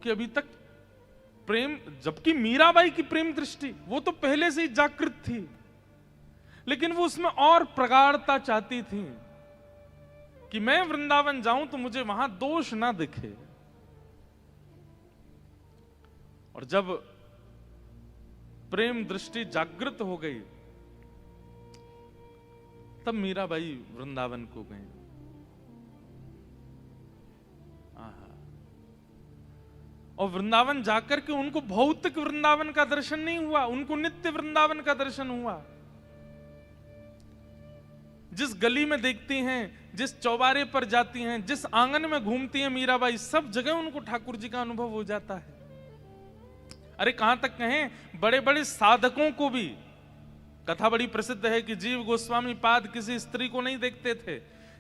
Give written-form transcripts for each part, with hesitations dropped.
कि अभी तक प्रेम, जबकि मीराबाई की प्रेम दृष्टि वो तो पहले से ही जागृत थी, लेकिन वो उसमें और प्रगाढ़ता चाहती थी कि मैं वृंदावन जाऊं तो मुझे वहां दोष ना दिखे। और जब प्रेम दृष्टि जागृत हो गई तब मीराबाई वृंदावन को गई। और वृंदावन जाकर के उनको भौतिक वृंदावन का दर्शन नहीं हुआ, उनको नित्य वृंदावन का दर्शन हुआ। जिस गली में देखती हैं, जिस चौबारे पर जाती हैं, जिस आंगन में घूमती हैं मीराबाई, सब जगह उनको ठाकुर जी का अनुभव हो जाता है। अरे कहां तक कहें, बड़े बड़े साधकों को भी, कथा बड़ी प्रसिद्ध है कि जीव गोस्वामी पाद किसी स्त्री को नहीं देखते थे,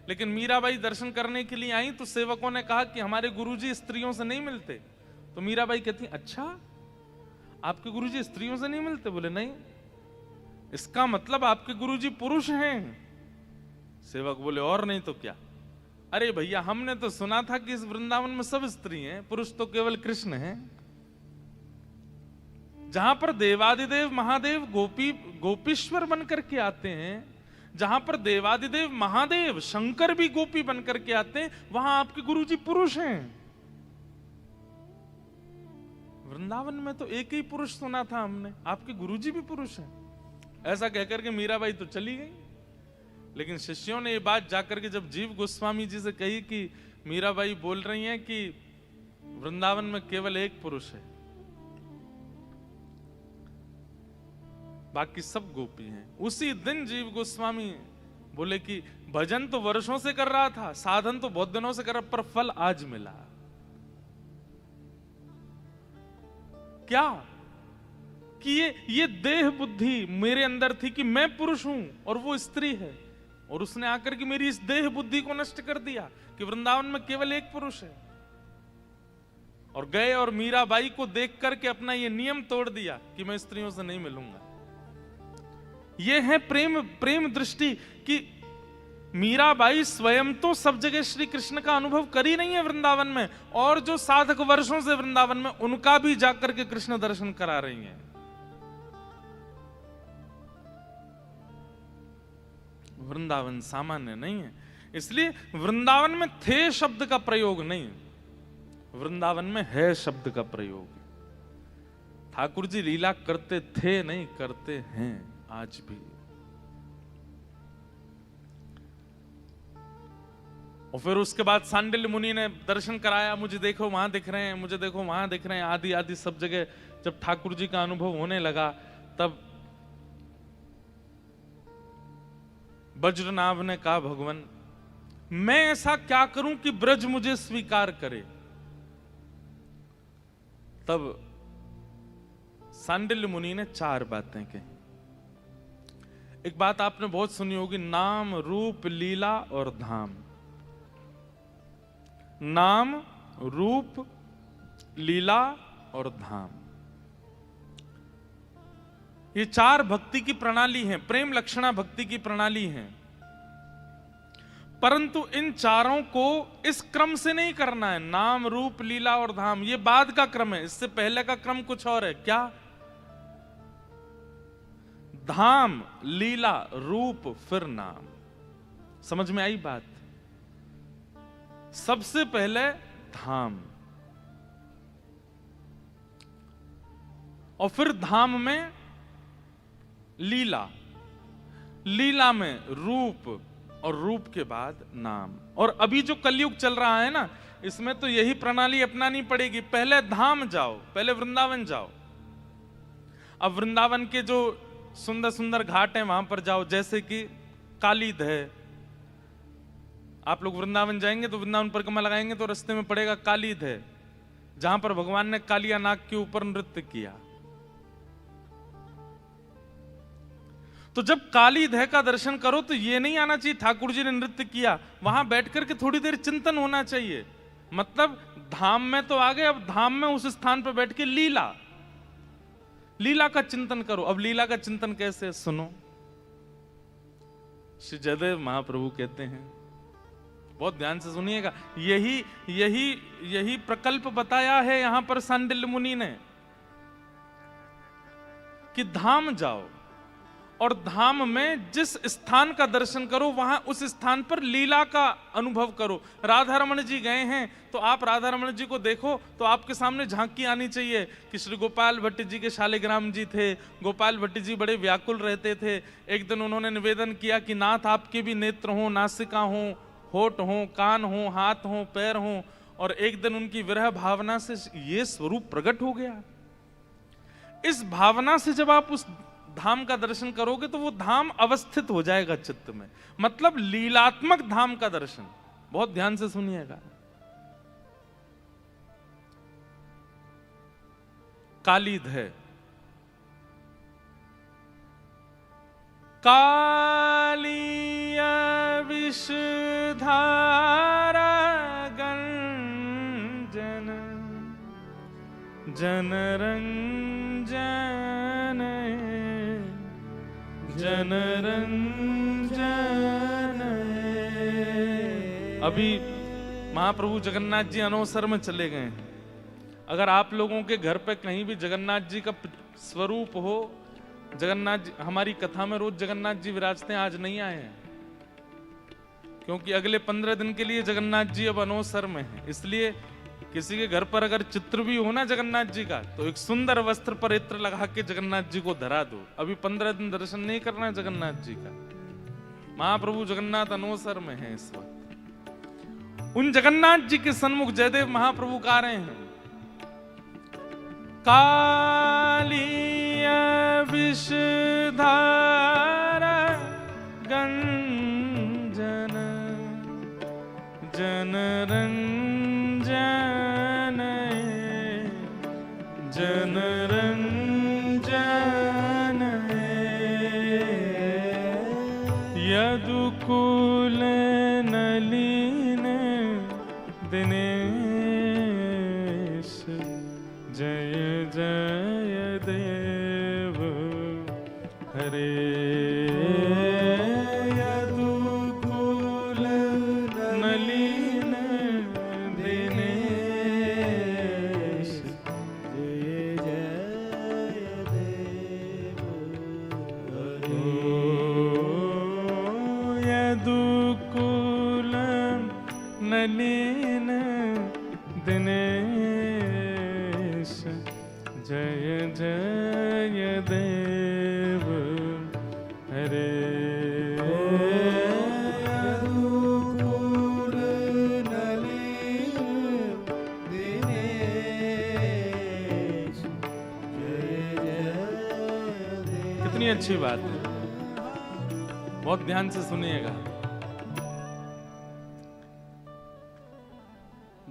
लेकिन मीराबाई दर्शन करने के लिए आई तो सेवकों ने कहा कि हमारे गुरुजी स्त्रियों से नहीं मिलते। तो मीराबाई कहती, अच्छा आपके गुरुजी स्त्रियों से नहीं मिलते? बोले नहीं, इसका मतलब आपके गुरुजी पुरुष हैं। सेवक बोले और नहीं तो क्या? अरे भैया, हमने तो सुना था कि इस वृंदावन में सब स्त्री हैं, पुरुष तो केवल कृष्ण हैं। जहां पर देवादिदेव महादेव गोपीश्वर बनकर के आते हैं, जहां पर देवादिदेव महादेव शंकर भी गोपी बनकर के आते हैं, वहां आपके गुरुजी पुरुष हैं। वृंदावन में तो एक ही पुरुष सुना था हमने, आपके गुरुजी भी पुरुष हैं। ऐसा कहकर के मीराबाई तो चली गई, लेकिन शिष्यों ने ये बात जाकर के जब जीव गोस्वामी जी से कही कि मीराबाई बोल रही हैं कि वृंदावन में केवल एक पुरुष है, बाकी सब गोपी हैं। उसी दिन जीव गोस्वामी बोले कि भजन तो वर्षों से कर रहा था, साधन तो बहुत दिनों से कर रहा, पर फल आज मिला। क्या कि ये देह बुद्धि मेरे अंदर थी कि मैं पुरुष हूं और वो स्त्री है, और उसने आकर के मेरी इस देह बुद्धि को नष्ट कर दिया कि वृंदावन में केवल एक पुरुष है। और गए और मीराबाई को देख करके अपना ये नियम तोड़ दिया कि मैं स्त्रियों से नहीं मिलूंगा। ये है प्रेम दृष्टि कि मीराबाई स्वयं तो सब जगह श्री कृष्ण का अनुभव करी नहीं है वृंदावन में, और जो साधक वर्षों से वृंदावन में, उनका भी जाकर के कृष्ण दर्शन करा रही हैं। वृंदावन सामान्य नहीं है, इसलिए वृंदावन में थे शब्द का प्रयोग नहीं, वृंदावन में है शब्द का प्रयोग। ठाकुर जी लीला करते थे नहीं, करते हैं आज भी। और फिर उसके बाद सांडिल्य मुनि ने दर्शन कराया, मुझे देखो वहां दिख रहे हैं, मुझे देखो वहां दिख रहे हैं, आदि आदि सब जगह जब ठाकुर जी का अनुभव होने लगा, तब वज्रनाभ ने कहा, भगवान मैं ऐसा क्या करूं कि ब्रज मुझे स्वीकार करे? तब सांडिल्य मुनि ने 4 बातें कही। एक बात आपने बहुत सुनी होगी, नाम रूप लीला और धाम। नाम रूप लीला और धाम, ये 4 भक्ति की प्रणाली हैं, प्रेम लक्षणा भक्ति की प्रणाली हैं। परंतु इन चारों को इस क्रम से नहीं करना है। नाम रूप लीला और धाम ये बाद का क्रम है, इससे पहले का क्रम कुछ और है। क्या? धाम, लीला, रूप, फिर नाम। समझ में आई बात? सबसे पहले धाम, और फिर धाम में लीला, लीला में रूप, और रूप के बाद नाम। और अभी जो कलयुग चल रहा है ना, इसमें तो यही प्रणाली अपनानी पड़ेगी। पहले धाम जाओ, पहले वृंदावन जाओ। अब वृंदावन के जो सुंदर सुंदर घाट हैं वहां पर जाओ, जैसे कि कालीद है। आप लोग वृंदावन जाएंगे तो वृंदावन परिक्रमा लगाएंगे तो रास्ते में पड़ेगा कालीद है, जहां पर भगवान ने कालिया नाग के ऊपर नृत्य किया। तो जब कालीद का दर्शन करो तो ये नहीं आना चाहिए ठाकुर जी ने नृत्य किया, वहां बैठ करके थोड़ी देर चिंतन होना चाहिए। मतलब धाम में तो आ गए, अब धाम में उस स्थान पर बैठ के लीला, लीला का चिंतन करो। अब लीला का चिंतन कैसे? सुनो, श्री जयदेव महाप्रभु कहते हैं, बहुत ध्यान से सुनिएगा। यही यही यही प्रकल्प बताया है यहां पर सांडिल्य मुनि ने कि धाम जाओ और धाम में जिस स्थान का दर्शन करो वहां उस स्थान पर लीला का अनुभव करो। राधा रमण जी गए हैं तो आप राधा रमण जी को देखो तो आपके सामने झांकी आनी चाहिए कि श्री गोपाल भट्ट जी के शालिग्राम जी थे। गोपाल भट्ट जी बड़े व्याकुल रहते थे। एक दिन उन्होंने निवेदन किया कि नाथ आपके भी नेत्र हों, नासिका हों, होठ हों, कान हों, हाथ हों, पैर हों। और एक दिन उनकी विरह भावना से ये स्वरूप प्रकट हो गया। इस भावना से जब आप उस धाम का दर्शन करोगे तो वो धाम अवस्थित हो जाएगा चित्त में, मतलब लीलात्मक धाम का दर्शन। बहुत ध्यान से सुनिएगा। कालीध है, कालिया विषधारा गंजन जनरंजन जनरंजन। अभी महाप्रभु जगन्नाथ जी अनवसर में चले गए हैं। अगर आप लोगों के घर पे कहीं भी जगन्नाथ जी का स्वरूप हो, जगन्नाथ जी हमारी कथा में रोज जगन्नाथ जी विराजते हैं, आज नहीं आए हैं क्योंकि अगले 15 दिन के लिए जगन्नाथ जी अब अनवसर में हैं। इसलिए किसी के घर पर अगर चित्र भी हो ना जगन्नाथ जी का तो एक सुंदर वस्त्र पर इत्र लगा के जगन्नाथ जी को धरा दो। अभी 15 दिन दर्शन नहीं करना है जगन्नाथ जी का। महाप्रभु जगन्नाथ अनवसर में हैं इस वक्त। उन जगन्नाथ जी के सन्मुख जयदेव महाप्रभु गा रहे हैं, कालिया विषधारा गंजन जनरंजन जनरंजन यदुकुल नलिन दिनेश जय जय देव हरे। यदुकुल नलिन दिनेश जय जय देव हरे। यदुकुल नलिन दिनेश जय जय देव हरे। यदुकुल नलिन दिनेश जय जय देव। कितनी अच्छी बात है, बहुत ध्यान से सुनिएगा।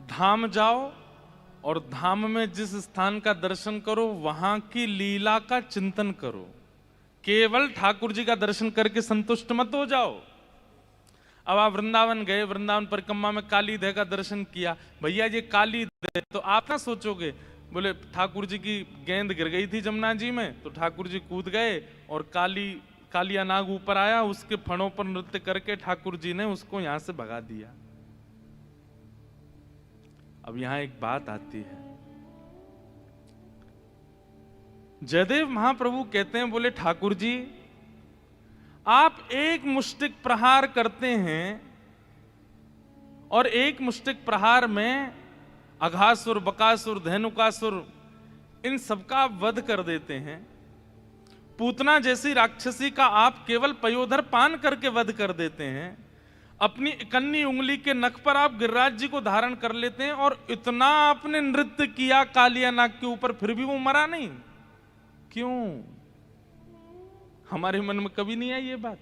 धाम जाओ और धाम में जिस स्थान का दर्शन करो वहां की लीला का चिंतन करो। केवल ठाकुर जी का दर्शन करके संतुष्ट मत हो जाओ। अब आप वृंदावन गए, वृंदावन परिक्रमा में कालीधे का दर्शन किया, भैया ये कालीधे, तो आप ना सोचोगे बोले ठाकुर जी की गेंद गिर गई थी जमुना जी में तो ठाकुर जी कूद गए और कालिया नाग ऊपर आया, उसके फणों पर नृत्य करके ठाकुर जी ने उसको यहां से भगा दिया। अब यहां एक बात आती है, जयदेव महाप्रभु कहते हैं, बोले ठाकुर जी आप एक मुष्टिक प्रहार करते हैं और एक मुष्टिक प्रहार में अघासुर, बकासुर, धेनुकासुर इन सबका वध कर देते हैं। पूतना जैसी राक्षसी का आप केवल पयोधर पान करके वध कर देते हैं। अपनी इकन्नी उंगली के नख पर आप गिरिराज जी को धारण कर लेते हैं और इतना आपने नृत्य किया कालिया नाग के ऊपर, फिर भी वो मरा नहीं। क्यों? हमारे मन में कभी नहीं आई ये बात।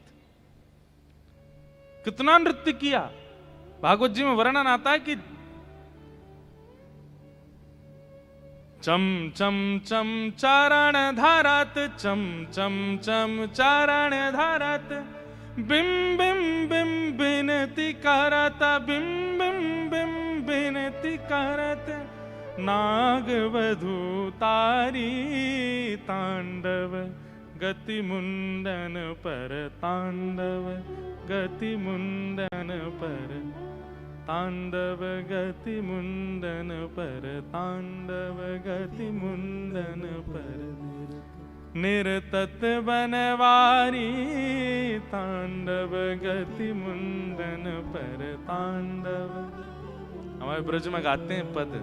कितना नृत्य किया। भागवत जी में वर्णन आता है कि चम चम चम चारण धारत, चम चम चम चारण धारत, बिम बिम बिम बिनती करत, बिम बिम बिम बिनती करत, नाग वधू तारी तांडव, गति मुंडन पर तांडव, गति मुंडन पर तांडव गति मुंडन पर, तांडव गति मुंडन पर, निरतत बनवारी, तांडव गति मुंडन पर तांडव। हमारे ब्रज में गाते हैं पद,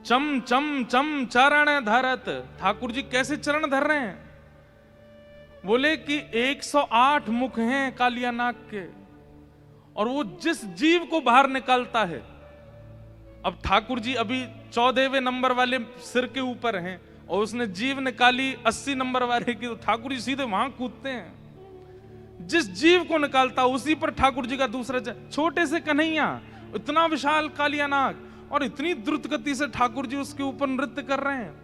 चम चम चम चरण धरत। ठाकुर जी कैसे चरण धर रहे हैं? बोले कि 108 मुख हैं कालिया नाग के, और वो जिस जीव को बाहर निकालता है। अब ठाकुर जी अभी 14वें नंबर वाले सिर के ऊपर हैं, और उसने जीव निकाली 80 नंबर वाले की, तो ठाकुर जी सीधे वहां कूदते हैं। जिस जीव को निकालता उसी पर ठाकुर जी का दूसरा छोटे से कन्हैया, इतना विशाल कालिया नाग, और इतनी द्रुत गति से ठाकुर जी उसके ऊपर नृत्य कर रहे हैं।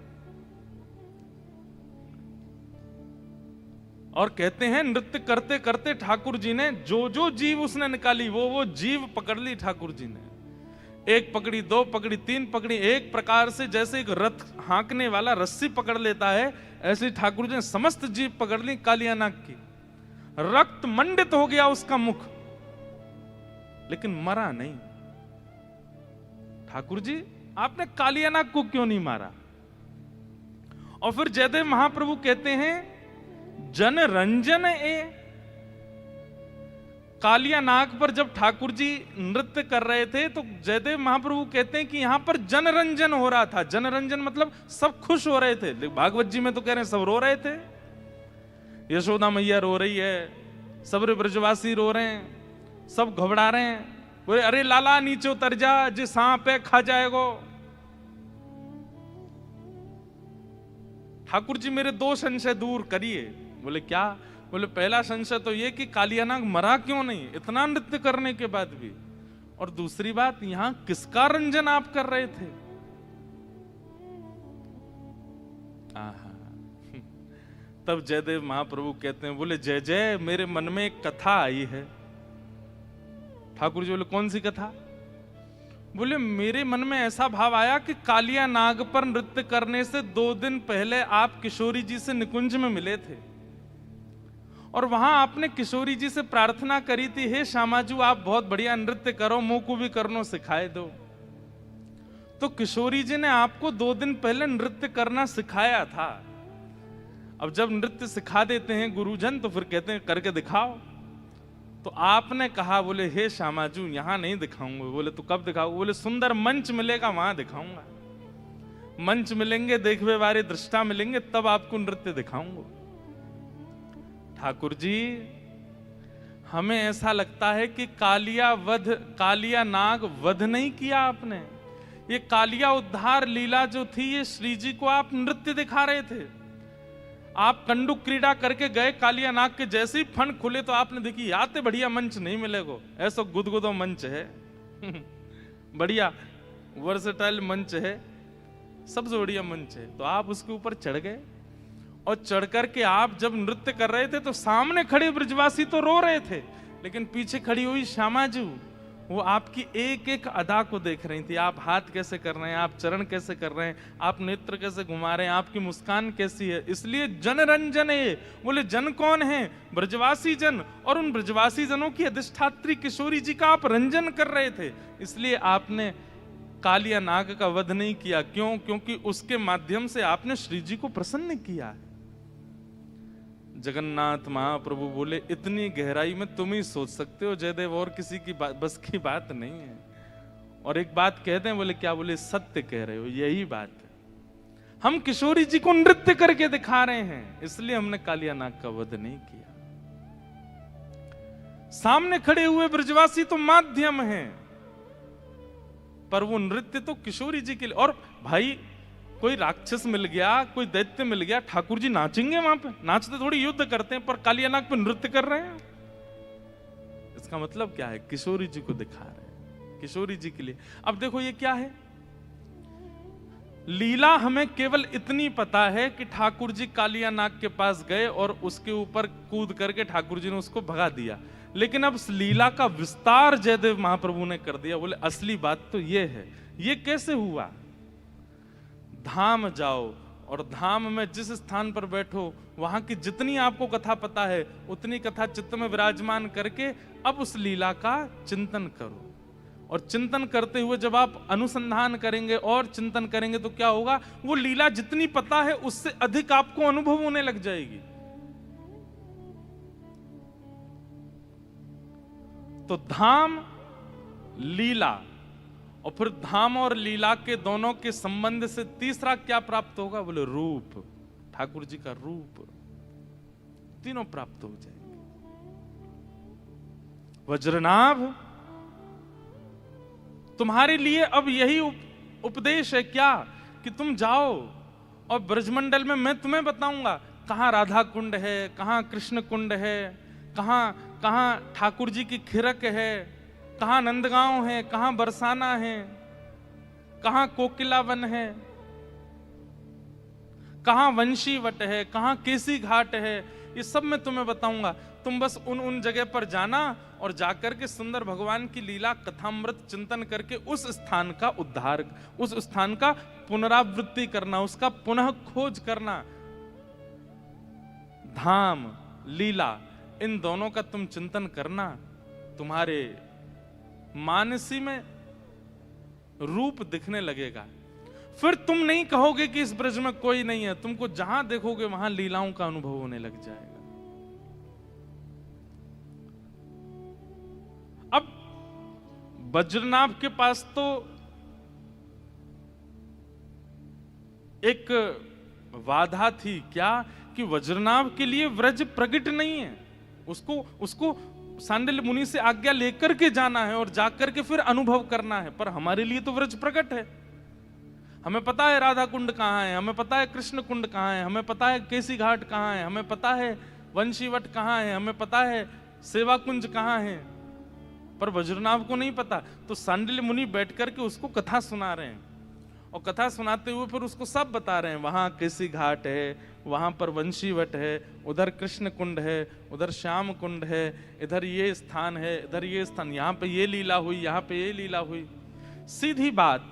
और कहते हैं नृत्य करते करते ठाकुर जी ने जो जो जीव उसने निकाली वो जीव पकड़ ली ठाकुर जी ने। एक पकड़ी, दो पकड़ी, तीन पकड़ी, एक प्रकार से जैसे एक रथ हाँकने वाला रस्सी पकड़ लेता है, ऐसे ठाकुर जी ने समस्त जीव पकड़ ली कालिया नाग की। रक्त मंडित हो गया उसका मुख, लेकिन मरा नहीं। ठाकुर जी आपने कालिया नाग को क्यों नहीं मारा? और फिर जयदेव महाप्रभु कहते हैं जन रंजन ए। कालिया नाग पर जब ठाकुर जी नृत्य कर रहे थे तो जयदेव महाप्रभु कहते हैं कि यहां पर जनरंजन हो रहा था। जनरंजन मतलब सब खुश हो रहे थे। भागवत जी में तो कह रहे हैं सब रो रहे थे। यशोदा मैया रो रही है, सब ब्रजवासी रो रहे हैं, सब घबरा रहे हैं। बोले अरे लाला नीचे उतर जा, जो सांप है खा जाएगो। ठाकुर जी मेरे दो संशय दूर करिए। बोले क्या? बोले पहला संशय तो ये कि कालिया नाग मरा क्यों नहीं इतना नृत्य करने के बाद भी, और दूसरी बात यहां किसका रंजन आप कर रहे थे? तब जयदेव महाप्रभु कहते हैं, बोले जय जय मेरे मन में एक कथा आई है। ठाकुर जी बोले कौन सी कथा? बोले मेरे मन में ऐसा भाव आया कि कालिया नाग पर नृत्य करने से 2 दिन पहले आप किशोरी जी से निकुंज में मिले थे, और वहां आपने किशोरी जी से प्रार्थना करी थी, हे श्यामाजू आप बहुत बढ़िया नृत्य करो, मुंह को भी करनो सिखाए दो। तो किशोरी जी ने आपको 2 दिन पहले नृत्य करना सिखाया था। अब जब नृत्य सिखा देते हैं गुरुजन तो फिर कहते हैं करके दिखाओ। तो आपने कहा, बोले हे श्यामाजू यहां नहीं दिखाऊंगा। बोले तो कब दिखाओ? बोले सुंदर मंच मिलेगा वहां दिखाऊंगा। मंच मिलेंगे, देखने वाले दृष्टा मिलेंगे, तब आपको नृत्य दिखाऊंगा। ठाकुर जी हमें ऐसा लगता है कि कालिया नाग वध नहीं किया आपने। ये कालिया उद्धार लीला जो थी, ये श्री जी को आप नृत्य दिखा रहे थे। आप कंडुक क्रीड़ा करके गए कालिया नाग के, जैसे ही फन खुले तो आपने देखी याते बढ़िया मंच नहीं मिलेगा, ऐसा गुदगुदो मंच है बढ़िया वर्सेटाइल मंच है, सबसे बढ़िया मंच है। तो आप उसके ऊपर चढ़ गए, और चढ़ करके आप जब नृत्य कर रहे थे तो सामने खड़े ब्रजवासी तो रो रहे थे, लेकिन पीछे खड़ी हुई श्यामाजू वो आपकी एक एक अदा को देख रही थी। आप हाथ कैसे कर रहे हैं, आप चरण कैसे कर रहे हैं, आप नेत्र कैसे घुमा रहे हैं, आपकी मुस्कान कैसी है। इसलिए जनरंजन है। बोले जन कौन है? ब्रजवासी जन, और उन ब्रजवासी जनों की अधिष्ठात्री किशोरी जी का आप रंजन कर रहे थे। इसलिए आपने कालिया नाग का वध नहीं किया। क्यों? क्योंकि उसके माध्यम से आपने श्री जी को प्रसन्न किया। जगन्नाथ महाप्रभु बोले इतनी गहराई में तुम ही सोच सकते हो जयदेव, और किसी की बस की बात नहीं है। और एक बात कहते हैं, बोले क्या? बोले सत्य कह रहे हो, यही बात है। हम किशोरी जी को नृत्य करके दिखा रहे हैं, इसलिए हमने कालिया नाग का वध नहीं किया। सामने खड़े हुए ब्रजवासी तो माध्यम हैं, पर वो नृत्य तो किशोरी जी के लिए। और भाई कोई राक्षस मिल गया, कोई दैत्य मिल गया, ठाकुर जी नाचेंगे वहां पे? नाचते थोड़ी युद्ध करते हैं, पर कालिया नाग पे नृत्य कर रहे हैं। इसका मतलब क्या है? किशोरी जी को दिखा रहे हैं, किशोरी जी के लिए। अब देखो ये क्या है, लीला हमें केवल इतनी पता है कि ठाकुर जी कालिया नाग के पास गए और उसके ऊपर कूद करके ठाकुर जी ने उसको भगा दिया। लेकिन अब लीला का विस्तार जयदेव महाप्रभु ने कर दिया। बोले असली बात तो ये है। ये कैसे हुआ? धाम जाओ, और धाम में जिस स्थान पर बैठो वहां की जितनी आपको कथा पता है उतनी कथा चित्त में विराजमान करके अब उस लीला का चिंतन करो। और चिंतन करते हुए जब आप अनुसंधान करेंगे और चिंतन करेंगे तो क्या होगा, वो लीला जितनी पता है उससे अधिक आपको अनुभव होने लग जाएगी। तो धाम, लीला, और फिर धाम और लीला के दोनों के संबंध से तीसरा क्या प्राप्त होगा, बोले रूप, ठाकुर जी का रूप, तीनों प्राप्त हो जाएंगे। वज्रनाभ, तुम्हारे लिए अब यही उपदेश है क्या कि तुम जाओ और ब्रजमंडल में मैं तुम्हें बताऊंगा कहां राधा कुंड है, कहां कृष्ण कुंड है, कहां ठाकुर जी की खिरक है, कहां नंदगांव है, कहां बरसाना है, कहां कोकिलावन है, कहां वंशीवट है, कहां केसी घाट है, ये सब मैं तुम्हें बताऊंगा। तुम बस उन जगह पर जाना और जाकर के सुंदर भगवान की लीला कथामृत चिंतन करके उस स्थान का उद्धार, उस स्थान का पुनरावृत्ति करना, उसका पुनः खोज करना। धाम, लीला, इन दोनों का तुम चिंतन करना, तुम्हारे मानसी में रूप दिखने लगेगा। फिर तुम नहीं कहोगे कि इस ब्रज में कोई नहीं है, तुमको जहां देखोगे वहां लीलाओं का अनुभव होने लग जाएगा। अब वज्रनाभ के पास तो एक बाधा थी, क्या कि वज्रनाभ के लिए व्रज प्रगट नहीं है, उसको सांडिल्य मुनि से आज्ञा लेकर के जाना है और जाकर के फिर अनुभव करना है। पर हमारे लिए तो व्रज प्रकट है, हमें पता है राधा कुंड कहाँ है, हमें पता है कृष्ण कुंड कहाँ है, हमें पता है केसी घाट कहाँ है, हमें पता है वंशीवट कहाँ है, हमें पता है सेवा कुंज कहाँ है, पर वज्रनाभ को नहीं पता। तो सांडिल्य मुनि बैठ करके उसको कथा सुना रहे हैं और कथा सुनाते हुए फिर उसको सब बता रहे हैं, वहां केसी घाट है, वहां पर वंशीवट है, उधर कृष्ण कुंड है, उधर श्याम कुंड है, इधर ये स्थान है, इधर ये स्थान, यहाँ पे ये लीला हुई, यहाँ पे ये लीला हुई। सीधी बात,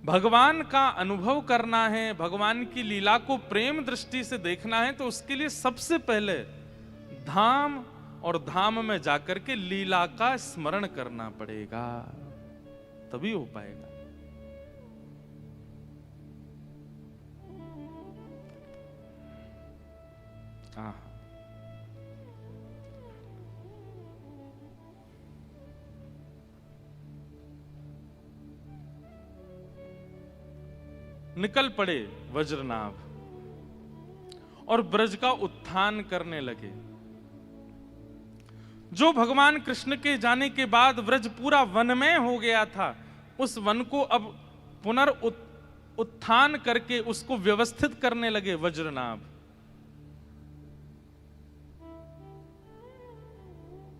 भगवान का अनुभव करना है, भगवान की लीला को प्रेम दृष्टि से देखना है, तो उसके लिए सबसे पहले धाम और धाम में जाकर के लीला का स्मरण करना पड़ेगा, तभी हो पाएगा। निकल पड़े वज्रनाभ और ब्रज का उत्थान करने लगे। जो भगवान कृष्ण के जाने के बाद व्रज पूरा वनमय हो गया था, उस वन को अब पुनरुत्थान करके उसको व्यवस्थित करने लगे वज्रनाभ।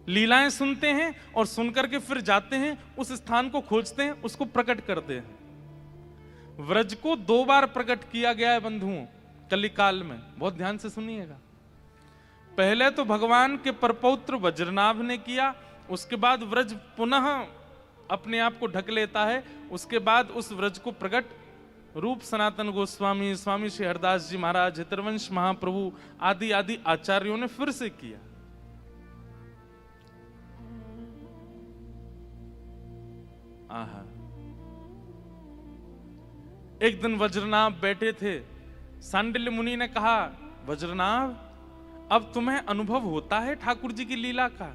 लीलाएं सुनते हैं और सुनकर के फिर जाते हैं, उस स्थान को खोजते हैं, उसको प्रकट करते हैं। व्रज को 2 बार प्रकट किया गया है बंधुओं कलिकाल में, बहुत ध्यान से सुनिएगा। पहले तो भगवान के परपौत्र वज्रनाभ ने किया, उसके बाद व्रज पुनः अपने आप को ढक लेता है, उसके बाद उस व्रज को प्रकट रूप सनातन गोस्वामी, स्वामी श्री हरदास जी महाराज, हितरवंश महाप्रभु आदि आदि आचार्यों ने फिर से किया। आहा, एक दिन वज्रनाभ बैठे थे, सांडिल्य मुनि ने कहा, वज्रनाभ अब तुम्हें अनुभव होता है ठाकुर जी की लीला का?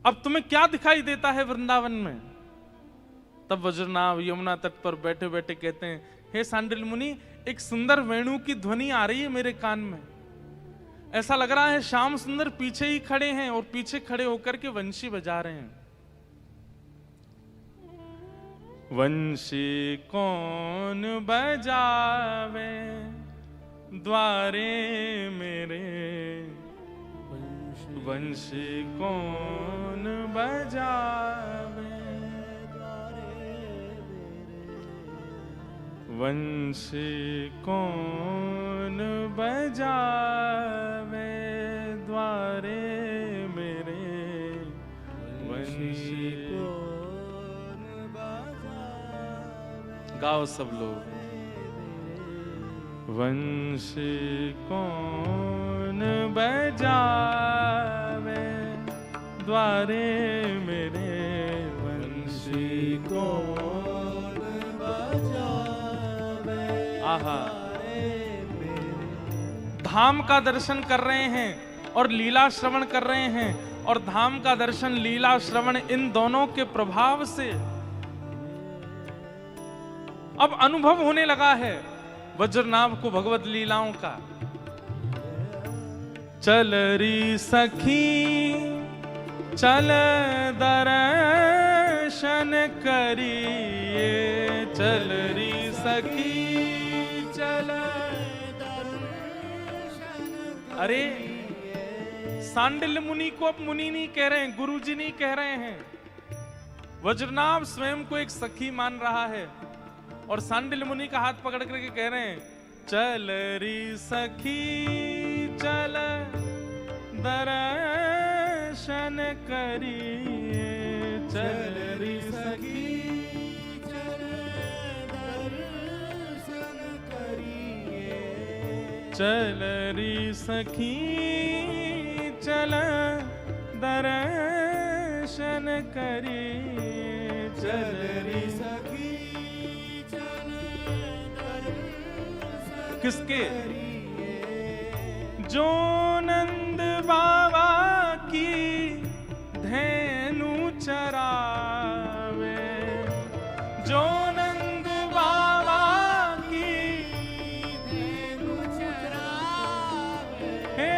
अब तुम्हें क्या दिखाई देता है वृंदावन में? तब वज्रनाभ यमुना तट पर बैठे बैठे कहते हैं, हे सांडिल्य मुनि, एक सुंदर वेणु की ध्वनि आ रही है मेरे कान में। ऐसा लग रहा है श्याम सुंदर पीछे ही खड़े हैं और पीछे खड़े होकर के वंशी बजा रहे हैं। वंशी कौन बजावे द्वारे मेरे, वंशी कौन बजावे वंशी कौन बजावे द्वारे मेरे, वंशी कौन बजावे। गाओ सब लोग। वंशी कौन बजावे द्वारे मेरे वंशी कौन बजावे। आहा, धाम का दर्शन कर रहे हैं और लीला श्रवण कर रहे हैं, और धाम का दर्शन लीला श्रवण इन दोनों के प्रभाव से अब अनुभव होने लगा है वज्रनाभ को भगवत लीलाओं का। चल री सखी चल दर्शन करिए, चल री सखी चल दर्शन। अरे सांडिल्य मुनि को अब मुनि नहीं कह रहे हैं, गुरुजी नहीं कह रहे हैं। वज्रनाभ स्वयं को एक सखी मान रहा है और सांडिल्य मुनि का हाथ पकड़ करके कह रहे हैं, चल री सखी चल दर्शन करिए, चल री सखी चल दर्शन करिए, चल री सखी चल दर्शन करिए, चल री सखी चल दर्शन। किसके? जो नंद बाबा की धेनु चरावे, जो नंद बाबा की धेनु चरावे, हे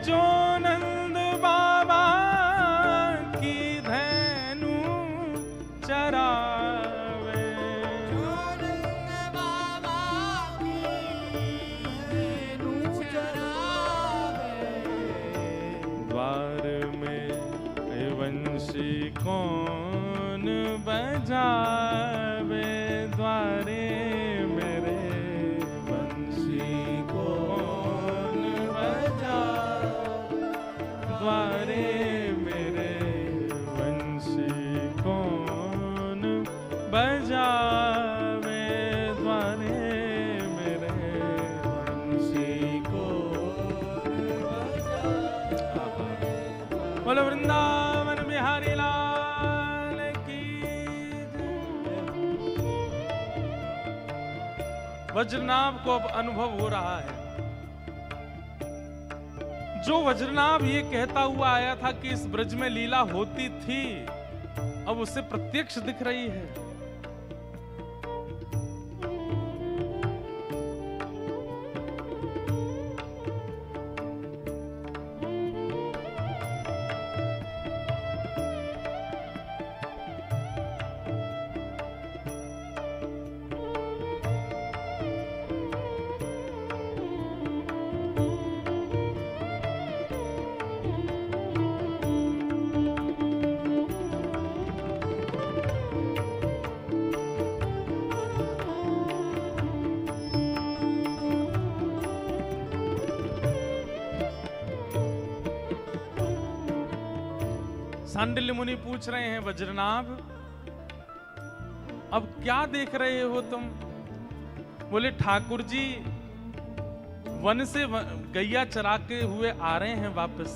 जो नंद बाबा की धेनु चरावे, जो नंद बाबा की धेनु चरावे, द्वार में वंशी कौन बजावे द्वारे मेरे वंशी कौन बजावे, द्वारे मेरे वंशी कौन बजावे, द्वारे मेरे वंशी कौन बजावे। बोलो वृंदावन बिहारी लाल की जय। वज्रनाभ को अब अनुभव हो रहा है। जो वज्रनाभ ये कहता हुआ आया था कि इस ब्रज में लीला होती थी, अब उसे प्रत्यक्ष दिख रही है। सांडिल्य मुनि पूछ रहे हैं, वज्रनाभ अब क्या देख रहे हो तुम? बोले ठाकुर जी वन से गैया चरा के हुए आ रहे हैं वापस,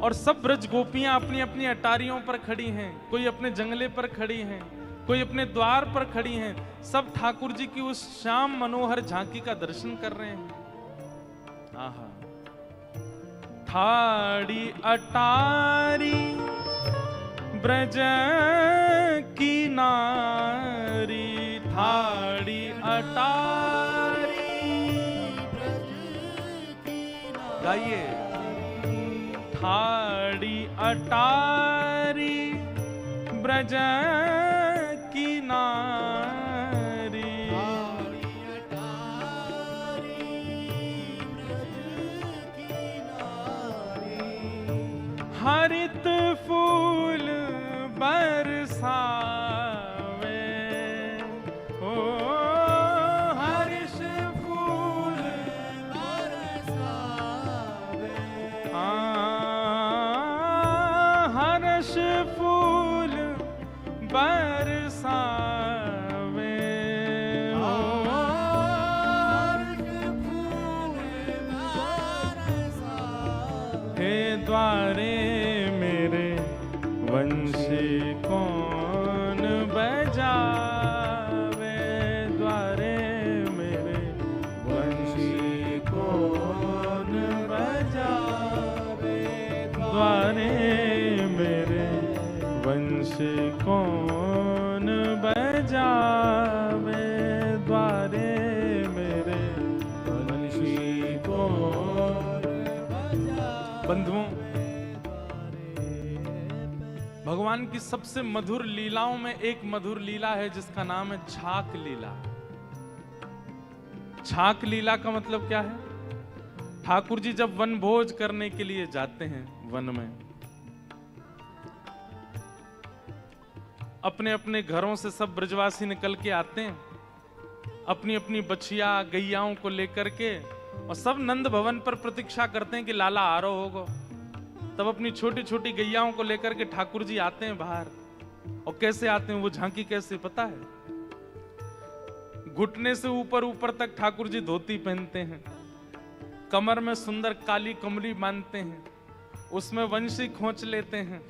और सब ब्रज गोपियां अपनी अपनी अटारियों पर खड़ी हैं, कोई अपने जंगले पर खड़ी हैं, कोई अपने द्वार पर खड़ी हैं, सब ठाकुर जी की उस श्याम मनोहर झांकी का दर्शन कर रहे हैं। आहा, ठाड़ी अटारी ब्रज की नारी, ठाड़ी अटारी ब्रज की नारी, गाइए। ठाड़ी अटारी ब्रज की नारी, हरित फूल बरसावे, ओ हर्ष फूल बरसावे, हर्ष फूल बरसावे, हर्ष फूल कौन बजावे द्वारे मेरे, बंशी कौन बजावे द्वारे मेरे, बंशी कौन बजावे द्वारे मेरे, बंशी कौन बजावे। बंधुओं, भगवान की सबसे मधुर लीलाओं में एक मधुर लीला है जिसका नाम है छाक लीला। छाक लीला का मतलब क्या है? ठाकुर जी जब वन भोज करने के लिए जाते हैं वन में, अपने अपने घरों से सब ब्रजवासी निकल के आते हैं अपनी अपनी बछिया गैयाओं को लेकर के, और सब नंद भवन पर प्रतीक्षा करते हैं कि लाला आ रहा होगा। तब अपनी छोटी छोटी गैयाओं को लेकर के ठाकुर जी आते हैं बाहर। और कैसे आते हैं वो झांकी कैसे पता है? घुटने से ऊपर ऊपर तक ठाकुर जी धोती पहनते हैं, कमर में सुंदर काली कमली बांधते हैं, उसमें वंशी खोंच लेते हैं,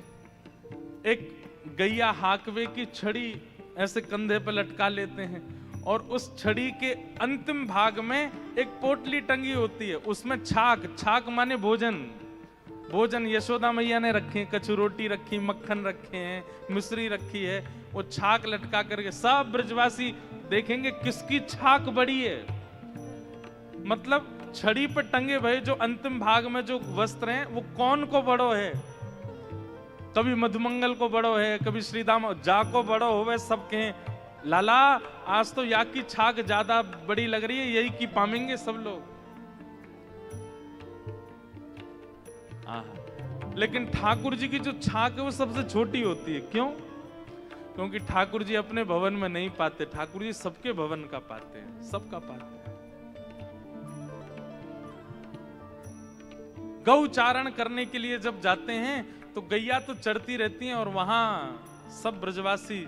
एक गैया हाकवे की छड़ी ऐसे कंधे पर लटका लेते हैं, और उस छड़ी के अंतिम भाग में एक पोटली टंगी होती है, उसमें छाक, छाक माने भोजन, भोजन यशोदा मैया ने रखे, कछु रोटी रखी, मक्खन रखे हैं, मिश्री रखी है, वो छाक लटका करके सब ब्रजवासी देखेंगे किसकी छाक बड़ी है। मतलब छड़ी पर टंगे भय जो अंतिम भाग में जो वस्त्र हैं वो कौन को बड़ो है। कभी मधुमंगल को बड़ो है, कभी श्रीदाम जा को बड़ो हो, सब कहें लाला आज तो या की छाक ज्यादा बड़ी लग रही है, यही की पामेंगे सब लोग। लेकिन ठाकुर जी की जो छाक है वो सबसे छोटी होती है। क्यों? क्योंकि ठाकुर जी अपने भवन में नहीं पाते, ठाकुर जी सबके भवन का पाते हैं, सबका पाते हैं। गौचारण करने के लिए जब जाते हैं तो गैया तो चरती रहती हैं, और वहां सब ब्रजवासी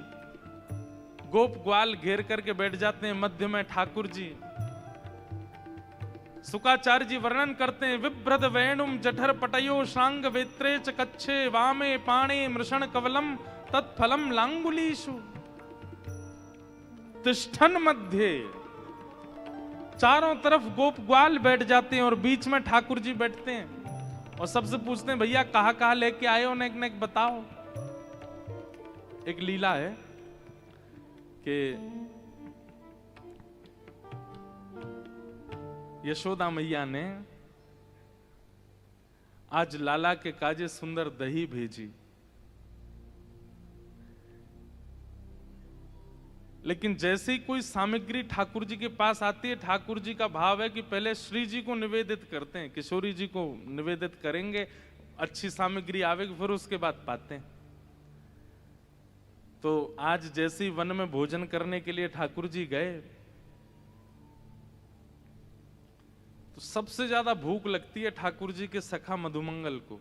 गोप ग्वाल घेर करके बैठ जाते हैं। मध्य में ठाकुर जी। सुकाचार्य जी वर्णन करते हैं, विभ्रद वेणुम जठर पटयो शांग वेत्रे च कच्छे वामे पाणे मृषण कवलम तत्फलम लांगुलीषु तिष्ठन मध्य। चारों तरफ गोप ग्वाल बैठ जाते हैं और बीच में ठाकुर जी बैठते हैं, और सबसे पूछते हैं भैया कहां कहां लेके आए हो, नेक नेक बताओ। एक लीला है कि यशोदा मैया ने आज लाला के काजे सुंदर दही भेजी, लेकिन जैसे ही कोई सामग्री ठाकुर जी के पास आती है, ठाकुर जी का भाव है कि पहले श्री जी को निवेदित करते हैं, किशोरी जी को निवेदित करेंगे, अच्छी सामग्री आवेगी फिर उसके बाद पाते हैं। तो आज जैसे ही वन में भोजन करने के लिए ठाकुर जी गए तो सबसे ज्यादा भूख लगती है ठाकुर जी के सखा मधुमंगल को।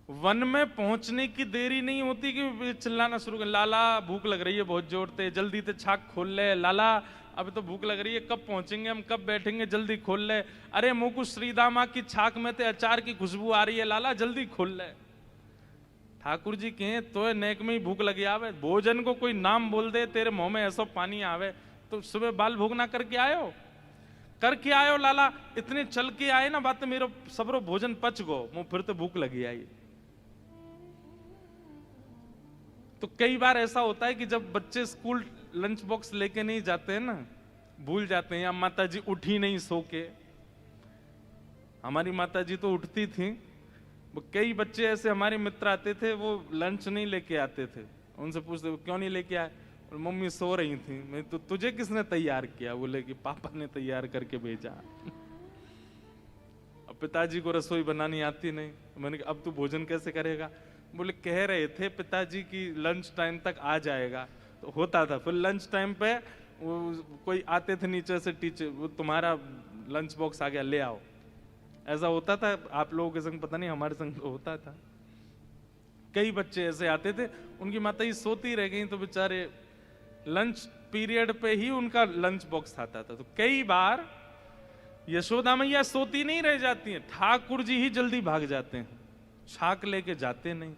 वन में पहुंचने की देरी नहीं होती कि चिल्लाना शुरू कर, लाला भूख लग रही है बहुत जोर से, जल्दी से छाक खोल ले, लाला अभी तो भूख लग रही है, कब पहुंचेंगे हम, कब बैठेंगे, जल्दी खोल ले, अरे मुकुश श्रीदामा की छाक में ते अचार की खुशबू आ रही है, लाला जल्दी खोल ले। ठाकुर जी कहें तो नेक में ही भूख लगी आवे, भोजन को कोई नाम बोल दे तेरे मुंह में ऐसा पानी आवे, तो सुबह बाल भोग ना करके आयो, करके आयो लाला, इतने चल के आए ना बात मेरो सबरो भोजन पच गो, मुंह फिर तो भूख लगी आई। तो कई बार ऐसा होता है कि जब बच्चे स्कूल लंच बॉक्स लेके नहीं जाते हैं ना, भूल जाते हैं, या माता जी उठी नहीं सो के, हमारी माता जी तो उठती थी, वो कई बच्चे ऐसे हमारे मित्र आते थे वो लंच नहीं लेके आते थे, उनसे पूछते क्यों नहीं लेके आए, और मम्मी सो रही थी। मैं तो तुझे किसने तैयार किया, बोले कि पापा ने तैयार करके भेजा। अब पिताजी को रसोई बनानी आती नहीं, मैंने कहा अब तू भोजन कैसे करेगा, बोले कह रहे थे पिताजी की लंच टाइम तक आ जाएगा, तो होता था। फिर लंच टाइम पे वो कोई आते थे नीचे से टीचर, वो तुम्हारा लंच बॉक्स आ गया ले आओ, ऐसा होता था। आप लोगों के संग पता नहीं, हमारे संग तो होता था। कई बच्चे ऐसे आते थे, उनकी माता ही सोती रह गई तो बेचारे लंच पीरियड पे ही उनका लंच बॉक्स आता था। तो कई बार यशोदा मैया सोती नहीं रह जाती हैं, ठाकुर जी ही जल्दी भाग जाते हैं, छाक लेके जाते नहीं।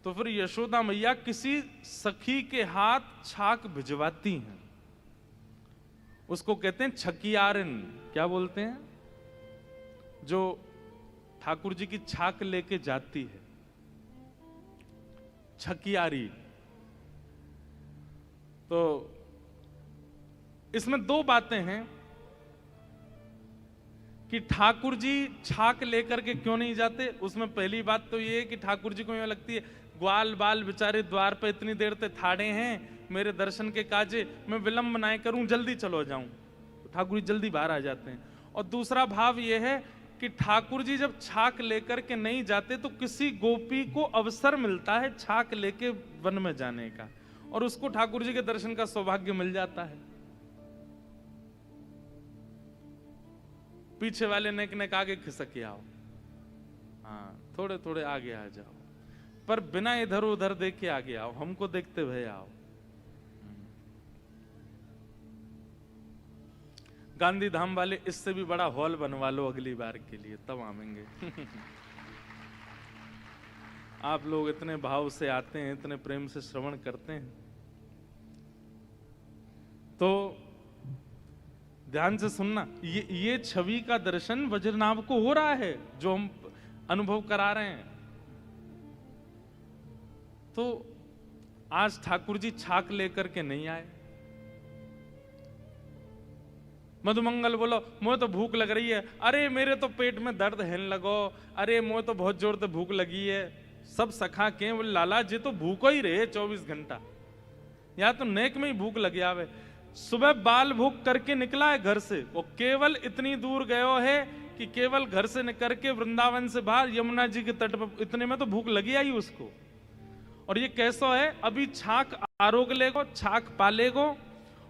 तो फिर यशोदा मैया किसी सखी के हाथ छाक भिजवाती हैं। उसको कहते हैं छकियारिन। क्या बोलते हैं? जो ठाकुर जी की छाक लेके जाती है, छकियारी। तो इसमें दो बातें हैं कि ठाकुर जी छाक लेकर के क्यों नहीं जाते। उसमें पहली बात तो ये है कि ठाकुर जी को ये लगती है ग्वाल बाल बेचारे द्वार पे इतनी देर से ठाड़े हैं मेरे दर्शन के काजे, मैं विलंब ना करूं, जल्दी चलो जाऊं। तो ठाकुर जी जल्दी बाहर आ जाते हैं। और दूसरा भाव यह है कि ठाकुर जी जब छाक लेकर के नहीं जाते तो किसी गोपी को अवसर मिलता है छाक लेके वन में जाने का, और उसको ठाकुर जी के दर्शन का सौभाग्य मिल जाता है। पीछे वाले नेक नेक आगे खिसक आओ, हाँ थोड़े थोड़े आगे आ जाओ, पर बिना इधर उधर देखे आगे आओ, हमको देखते हुए आओ। गांधी धाम वाले इससे भी बड़ा हॉल बनवा लो अगली बार के लिए, तब आवेंगे। आप लोग इतने भाव से आते हैं, इतने प्रेम से श्रवण करते हैं, तो ध्यान से सुनना। ये छवि का दर्शन वज्रनाभ को हो रहा है जो हम अनुभव करा रहे हैं। तो आज ठाकुर जी छाक लेकर के नहीं आए। मधुमंगल बोलो मुझे तो भूख लग रही है, अरे मेरे तो पेट में दर्द है लगो, अरे मुझे तो बहुत जोर से भूख लगी है। सब सखा के बोले लाला जी तो भूखो ही रहे 24 घंटा, या तो नेक में ही भूख लगी आवे। सुबह बाल भूख करके निकला है घर से, वो केवल इतनी दूर गयो है कि केवल घर से निकल के वृंदावन से बाहर यमुना जी के तट पर, इतने में तो भूख लगी आई उसको। और ये कैसा है, अभी छाक आरोग लेगो, छाक पालेगो,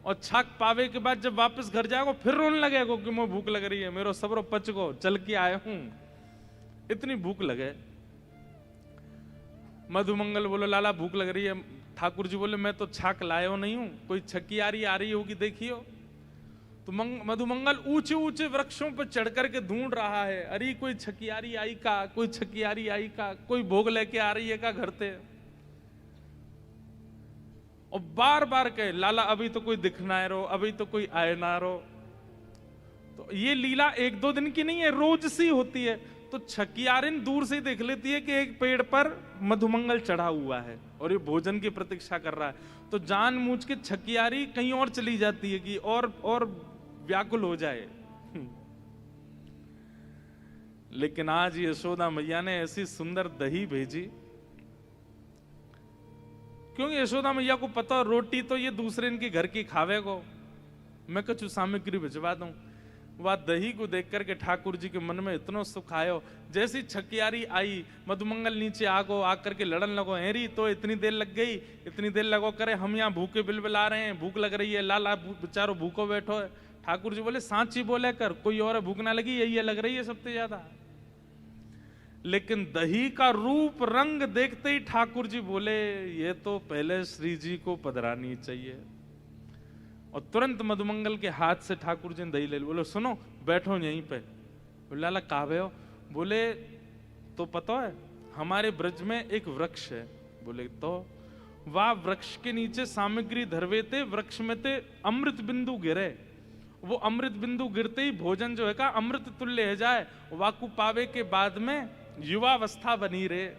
और छाक पावे के बाद जब वापस घर जाएगो फिर रोने लगेगो कि मुझे भूख लग रही है, मेरो सबरो पच गो, चल के आए हूं, इतनी भूख लगे। मधुमंगल बोलो लाला भूख लग रही है। ठाकुर जी बोले मैं तो छाक लायो नहीं हूं, कोई छकियारी आ रही होगी देखियो। तो मधुमंगल ऊंचे ऊंचे वृक्षों पर चढ़ करके ढूंढ रहा है, अरे कोई छकियारी आई का, कोई छकियारी आई का, कोई भोग लेके आ रही है का घर से। और बार बार कहे लाला अभी तो कोई दिख ना रो, अभी तो कोई आए ना रो। तो ये लीला एक दो दिन की नहीं है, रोज सी होती है। तो छकियारिन दूर से देख लेती है कि एक पेड़ पर मधुमंगल चढ़ा हुआ है और ये भोजन की प्रतीक्षा कर रहा है, तो जानबूझ के छकियारी कहीं और चली जाती है कि और व्याकुल हो जाए। लेकिन आज यशोदा मैया ने ऐसी सुंदर दही भेजी, क्योंकि यशोदा मैया को पता रोटी तो ये दूसरे इनके घर की खावे को, मैं कुछ सामग्री भिजवा दूं। वह दही को देख करके ठाकुर जी के मन में इतना सुख आयो। जैसी छकियारी आई, मधुमंगल नीचे आगो, आकर के लड़न लगो, हेरी तो इतनी देर लग गई, इतनी देर लगो करे, हम यहाँ भूखे बिलबिला रहे हैं, भूख लग रही है, लाला बेचारो भूखो बैठो है। ठाकुर जी बोले सांची बोले कर, कोई और भूख ना लगी, यही लग रही है सबसे ज्यादा। लेकिन दही का रूप रंग देखते ही ठाकुर जी बोले ये तो पहले श्री जी को पधरानी चाहिए। और तुरंत मधुमंगल के हाथ से ठाकुर जी ने दही ले ली। बोले सुनो बैठो यहीं पे। बोले लाला कावे हो? बोले तो पता है हमारे ब्रज में एक वृक्ष है। बोले तो वह वृक्ष के नीचे सामग्री धरवे थे, वृक्ष में थे अमृत बिंदु गिरे, वो अमृत बिंदु गिरते ही भोजन जो है का अमृत तुल्य है जाए, वाकु पावे के बाद में युवावस्था बनी रहे।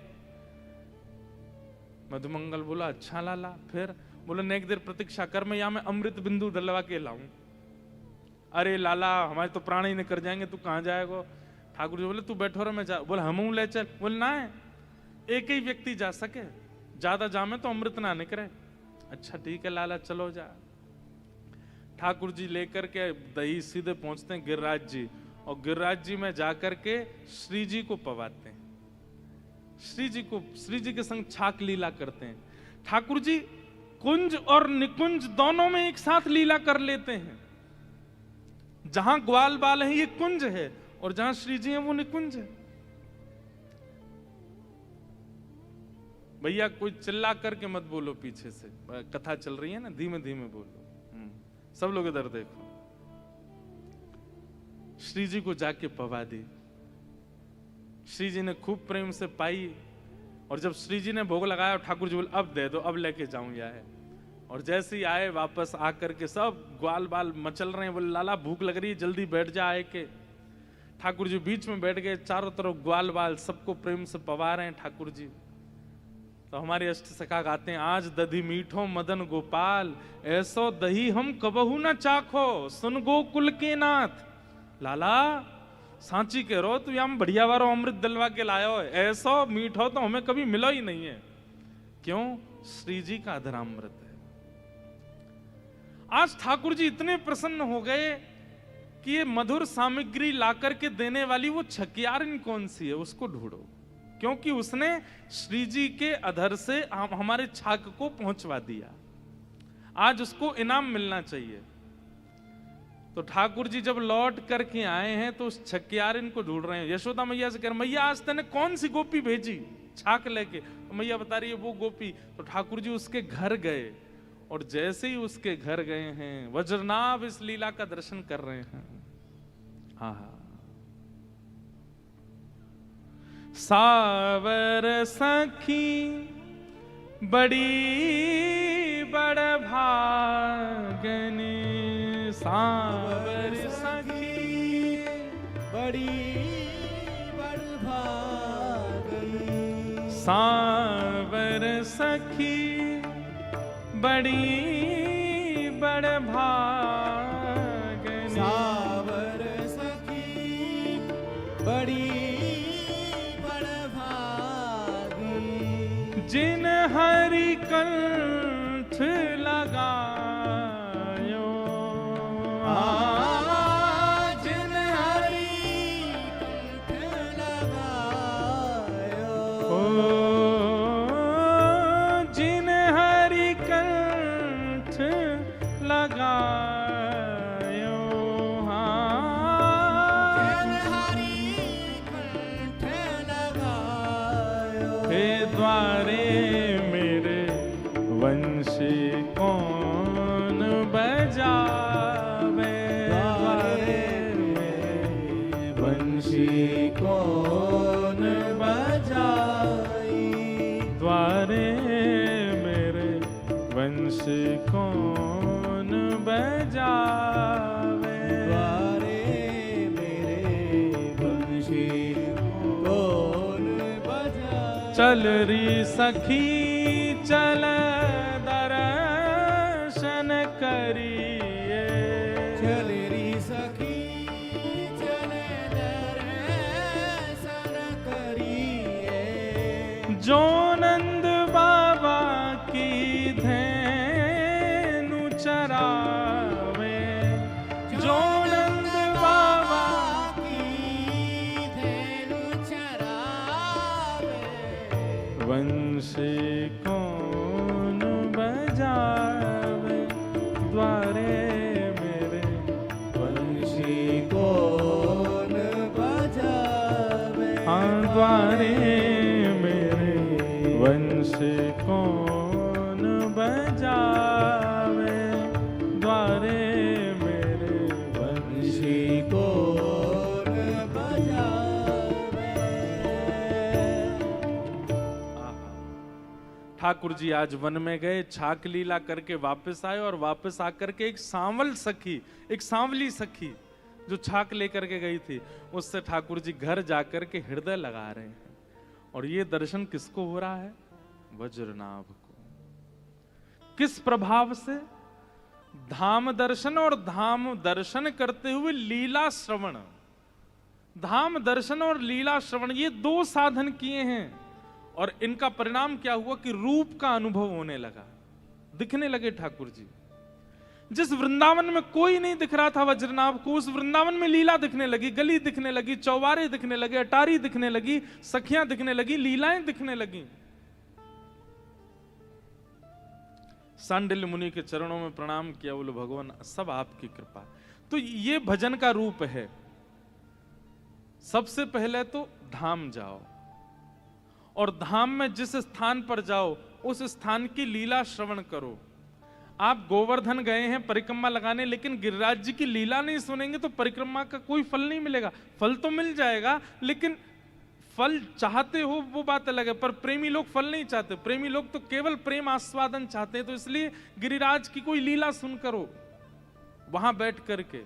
मधुमंगल बोला अच्छा लाला। फिर बोले नेक देर प्रतीक्षा कर, मैं यहां में अमृत बिंदु डलवा के लाऊं। अरे लाला हमारे तो प्राण ही निकल जाएंगे, तू कहां जाएगा? ठाकुर जी बोले तू बैठो रहे मैं जा। बोले हम ले चल। बोले ना है एक ही व्यक्ति जा सके, ज्यादा जामे तो अमृत ना निकले। अच्छा ठीक है लाला चलो जा। ठाकुर जी लेकर के दही सीधे पहुंचते हैं गिरिराज जी, और गिरिराज जी में जाकर के श्री जी को पवाते हैं, श्री जी के संग छाक लीला करते हैं। ठाकुर जी कुंज और निकुंज दोनों में एक साथ लीला कर लेते हैं। जहां ग्वाल बाल है ये कुंज है, और जहां श्री जी है वो निकुंज है। भैया कोई चिल्ला करके मत बोलो, पीछे से कथा चल रही है ना, धीमे धीमे बोलो। सब लोग इधर देखो। श्री जी को जाके पवा दी। श्री जी ने खूब प्रेम से पाई और जब श्री जी ने भोग लगाया, ठाकुर जी बोले अब दे दो, अब लेके जाऊं या है। और जैसे ही आए वापस आकर के सब ग्वाल बाल मचल रहे हैं, बोले लाला भूख लग रही है, जल्दी बैठ जा आए के। ठाकुर जी बीच में बैठ गए, चारों तरफ ग्वाल बाल सबको प्रेम से पवा रहे हैं ठाकुर जी। तो हमारे अष्ट सखा गाते हैं, आज दधी मीठो मदन गोपाल, ऐसो दही हम कबहू न चाखो, सुन गोकुल के नाथ। लाला सांची कह रो, तू हम बढ़िया वारो अमृत दिलवा के लायो है, ऐसो मीठो तो हमें कभी मिलो ही नहीं है। क्यों? श्री जी का अधरामृत है। आज ठाकुर जी इतने प्रसन्न हो गए कि ये मधुर सामग्री लाकर के देने वाली वो छकियारिन कौन सी है, उसको ढूंढो, क्योंकि उसने श्री जी के अधर से हमारे छाक को पहुंचवा दिया। आज उसको इनाम मिलना चाहिए। तो ठाकुर जी जब लौट करके आए हैं तो उस छकियारिन को ढूंढ रहे हैं। यशोदा मैया से कह रहे, मैया आज तूने कौन सी गोपी भेजी छाक लेके? तो मैया बता रही है वो गोपी। तो ठाकुर जी उसके घर गए, और जैसे ही उसके घर गए हैं, वज्रनाभ इस लीला का दर्शन कर रहे हैं। आहा, सावर सखी बड़ी बड़ भागनी, सावर सखी बड़ी बड़ भागनी, सावर सखी बड़ी बड़ भागनी, सावर सखी बड़ी बड़ भागनी, जिन हरि कंठ लगायो, जिन हरि कंठ लगायो, जिन हरि कंठ लगायो, जिन हरि कंठ लगायो, हे द्वारे मेरे वंशी कौन बजावे, द्वारे मेरे वंशी कौन बजाई, द्वारे मेरे वंशी कौन बजावे, द्वारे मेरे वंशी कौन बजाई। चल री सखी चल दर्शन करिए, चल री सखी चल दर्शन करिए, जो नंद बाबा की धेनु चरावे, जो नंद बाबा की धेनु चरावे, वंशी कौन बजावे, द्वारे मेरे वंशी कौन बजावे, हाँ द्वारे मेरे वंशी कौन बजावे, द्वारे मेरे वंशी कौन बजावे। ठाकुर जी आज वन में गए, छाक लीला करके वापस आए, और वापस आकर के एक सांवल सखी, एक सांवली सखी जो छाक लेकर के गई थी, उससे ठाकुर जी घर जाकर के हृदय लगा रहे हैं। और ये दर्शन किसको हो रहा है? वज्रनाभ को। किस प्रभाव से? धाम दर्शन और धाम दर्शन करते हुए लीला श्रवण। धाम दर्शन और लीला श्रवण ये दो साधन किए हैं, और इनका परिणाम क्या हुआ कि रूप का अनुभव होने लगा, दिखने लगे ठाकुर जी। जिस वृंदावन में कोई नहीं दिख रहा था वज्रनाभ को, उस वृंदावन में लीला दिखने लगी, गली दिखने लगी, चौबारे दिखने लगे, अटारी दिखने लगी, सखियां दिखने लगी, लीलाएं दिखने लगी। सांडिल्य मुनि के चरणों में प्रणाम किया, बोले भगवान सब आपकी कृपा। तो ये भजन का रूप है। सबसे पहले तो धाम जाओ, और धाम में जिस स्थान पर जाओ उस स्थान की लीला श्रवण करो। आप गोवर्धन गए हैं परिक्रमा लगाने, लेकिन गिरिराज जी की लीला नहीं सुनेंगे तो परिक्रमा का कोई फल नहीं मिलेगा। फल तो मिल जाएगा, लेकिन फल चाहते हो वो बात अलग है, पर प्रेमी लोग फल नहीं चाहते। प्रेमी लोग तो केवल प्रेम आस्वादन चाहते हैं। तो इसलिए गिरिराज की कोई लीला सुन करो, वहां बैठ करके।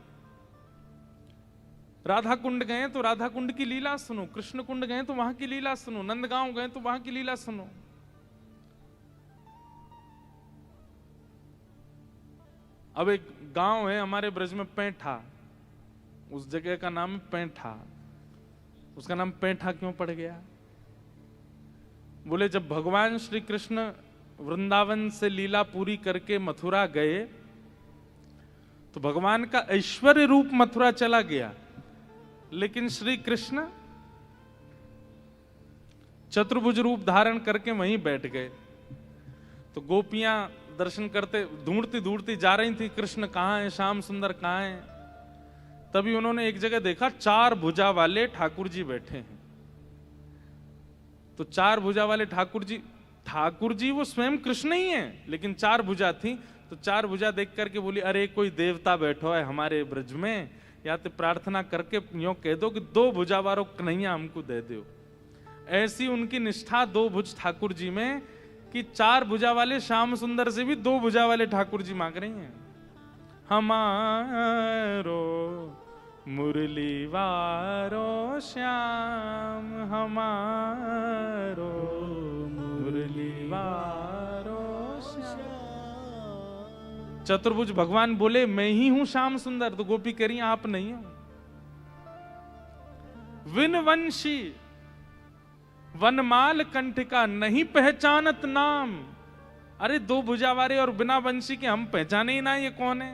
राधा कुंड गए तो राधा कुंड की लीला सुनो, कृष्ण कुंड गए तो वहां की लीला सुनो, नंदगांव गए तो वहां की लीला सुनो। अब एक गांव है हमारे ब्रज में पैंठा, उस जगह का नाम है पैंठा। उसका नाम पैंठा क्यों पड़ गया? बोले जब भगवान श्री कृष्ण वृंदावन से लीला पूरी करके मथुरा गए तो भगवान का ऐश्वर्य रूप मथुरा चला गया, लेकिन श्री कृष्ण चतुर्भुज रूप धारण करके वहीं बैठ गए। तो गोपियां दर्शन करते ढूंढती ढूंढती जा रही थी, कृष्ण कहां है, श्याम सुंदर कहां है। तभी उन्होंने एक जगह देखा 4 भुजा वाले ठाकुर जी बैठे हैं। तो 4 भुजा वाले ठाकुर जी वो स्वयं कृष्ण ही हैं, लेकिन 4 भुजा थी। तो 4 भुजा देख करके बोली, अरे कोई देवता बैठो है हमारे ब्रज में, या तो प्रार्थना करके यूं कह दो कि 2 भुजा वालों कन्हैया हमको दे दो। ऐसी उनकी निष्ठा 2 भुज ठाकुर जी में कि 4 भुजा वाले श्याम सुंदर से भी 2 भुजा वाले ठाकुर जी मांग रही हैं, हमारो मुरली वारो श्याम, हमारो मुरली वारो श्याम। चतुर्भुज भगवान बोले मैं ही हूं श्याम सुंदर। तो गोपी कह रही आप नहीं हो। विनवंशी वनमाल कंठिका नहीं पहचानत नाम। अरे 2 भुजा वाले और बिना वंशी के हम पहचाने ही ना ये कौन है।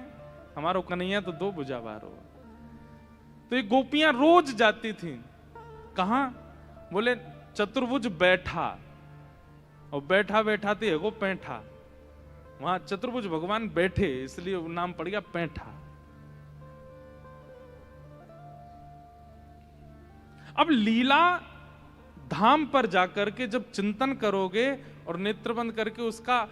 हमारो कन्हैया तो 2 भुजा वारो। तो ये गोपियां रोज जाती थी कहां? बोले चतुर्भुज बैठा, और बैठा बैठा थी वो पैंठा। वहां चतुर्भुज भगवान बैठे, इसलिए नाम पड़ गया पैंठा। अब लीला धाम पर जाकर के जब चिंतन करोगे और नेत्रबंद करके उसका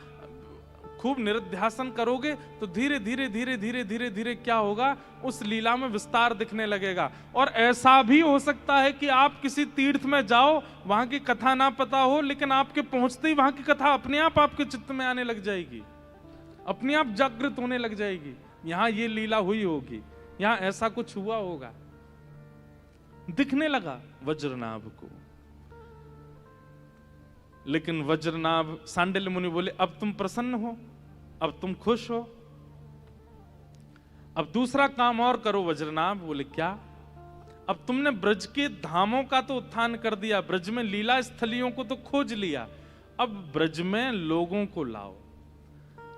खूब निरध्यासन करोगे तो धीरे धीरे धीरे धीरे धीरे धीरे क्या होगा, उस लीला में विस्तार दिखने लगेगा। और ऐसा भी हो सकता है कि आप किसी तीर्थ में जाओ, वहां की कथा ना पता हो, लेकिन आपके पहुंचते ही वहां की कथा अपने आप आपके चित्त में आने लग जाएगी, अपने आप जागृत होने लग जाएगी। यहां ये लीला हुई होगी, यहां ऐसा कुछ हुआ होगा, दिखने लगा वज्रनाभ को। लेकिन वज्रनाभ, सांडिल्य मुनि बोले अब तुम प्रसन्न हो, अब तुम खुश हो, अब दूसरा काम और करो वज्रनाभ। बोले क्या? अब तुमने ब्रज के धामों का तो उत्थान कर दिया, ब्रज में लीला स्थलियों को तो खोज लिया, अब ब्रज में लोगों को लाओ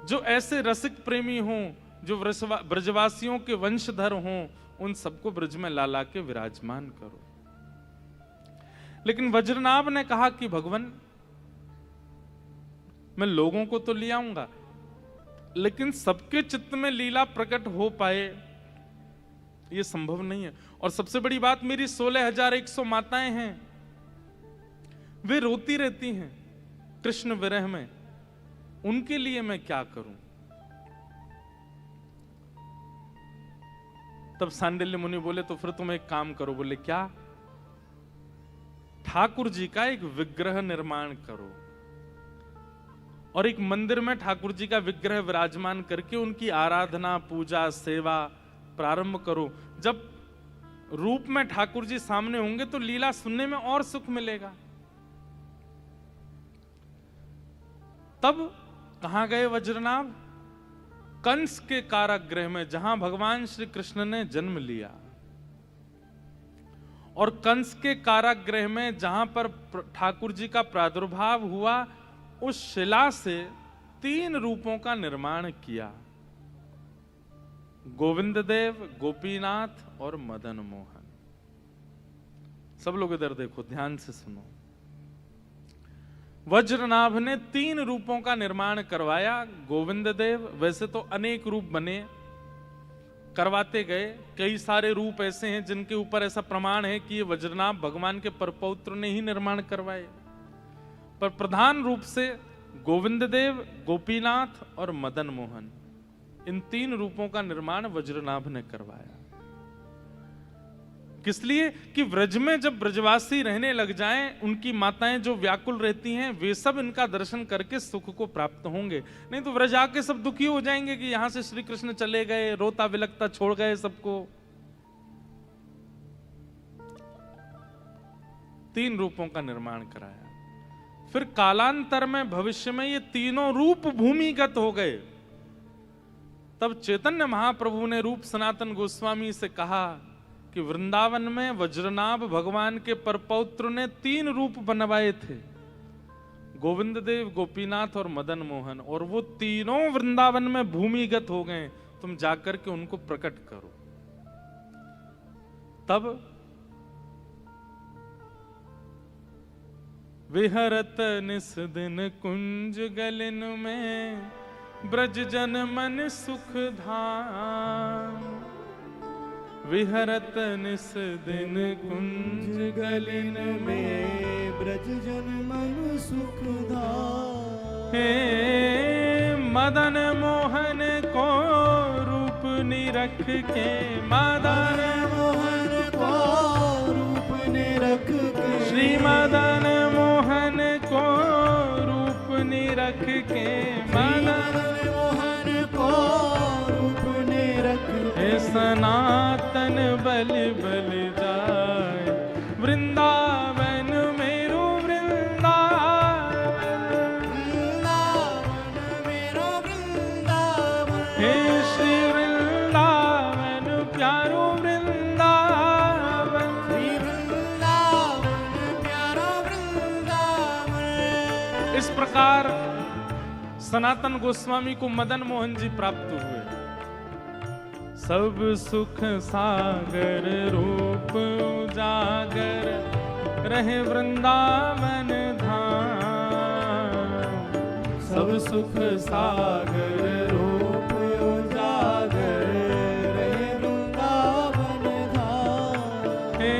जो ऐसे रसिक प्रेमी हों, जो ब्रजवासियों के वंशधर हों, उन सबको ब्रज में ला ला के विराजमान करो। लेकिन वज्रनाभ ने कहा कि भगवान मैं लोगों को तो ले आऊंगा, लेकिन सबके चित्त में लीला प्रकट हो पाए ये संभव नहीं है। और सबसे बड़ी बात, मेरी 16,100 माताएं हैं, वे रोती रहती हैं कृष्ण विरह में, उनके लिए मैं क्या करूं? तब सांडिल्य मुनि बोले तो फिर तुम एक काम करो। बोले क्या? ठाकुर जी का एक विग्रह निर्माण करो और एक मंदिर में ठाकुर जी का विग्रह विराजमान करके उनकी आराधना, पूजा, सेवा प्रारंभ करो। जब रूप में ठाकुर जी सामने होंगे तो लीला सुनने में और सुख मिलेगा। तब कहां गए वज्रनाभ? कंस के कारागृह में, जहां भगवान श्री कृष्ण ने जन्म लिया। और कंस के कारागृह में जहां पर ठाकुर जी का प्रादुर्भाव हुआ, उस शिला से 3 रूपों का निर्माण किया, गोविंद देव, गोपीनाथ और मदन मोहन। सब लोग इधर देखो, ध्यान से सुनो। वज्रनाभ ने 3 रूपों का निर्माण करवाया। गोविंद देव, वैसे तो अनेक रूप बने, करवाते गए, कई सारे रूप ऐसे हैं जिनके ऊपर ऐसा प्रमाण है कि ये वज्रनाभ भगवान के परपौत्र ने ही निर्माण करवाए। पर प्रधान रूप से गोविंद देव, गोपीनाथ और मदन मोहन, इन 3 रूपों का निर्माण वज्रनाभ ने करवाया। किस लिए कि व्रज में जब ब्रजवासी रहने लग जाएं, उनकी माताएं जो व्याकुल रहती हैं वे सब इनका दर्शन करके सुख को प्राप्त होंगे। नहीं तो व्रज आके सब दुखी हो जाएंगे कि यहां से श्री कृष्ण चले गए, रोता विलकता छोड़ गए सबको। 3 रूपों का निर्माण कराया। फिर कालांतर में भविष्य में ये तीनों रूप भूमिगत हो गए। तब चैतन्य महाप्रभु ने रूप सनातन गोस्वामी से कहा कि वृंदावन में वज्रनाभ भगवान के परपौत्र ने 3 रूप बनवाए थे, गोविंद देव, गोपीनाथ और मदन मोहन, और वो तीनों वृंदावन में भूमिगत हो गए। तुम जाकर के उनको प्रकट करो। तब विहरत निस दिन कुंज गलिन में ब्रज जन मन सुख धाम। विहरत निस दिन कुंज गलिन में ब्रज जन मन सुख धाम। हे मदन मोहन को रूप निरख के, मदन मोहन को रूप निरख के, श्री मदन मोहन को रूप निरख के, मदन मोहन को रूप निरख के, सनातन बल बल जाए वृंदावन मेरो वृंदावन, वृंदावन मेरो वृंदावन, हे श्री वृंदावन प्यारो वृंदावन, श्री वृंदावन प्यारो वृंदावन। इस प्रकार सनातन गोस्वामी को मदन मोहन जी प्राप्त हुए। सब सुख सागर रूप उजागर रहे वृंदावन धाम। सब सुख सागर रूप उजागर रहे वृंदावन धाम। हे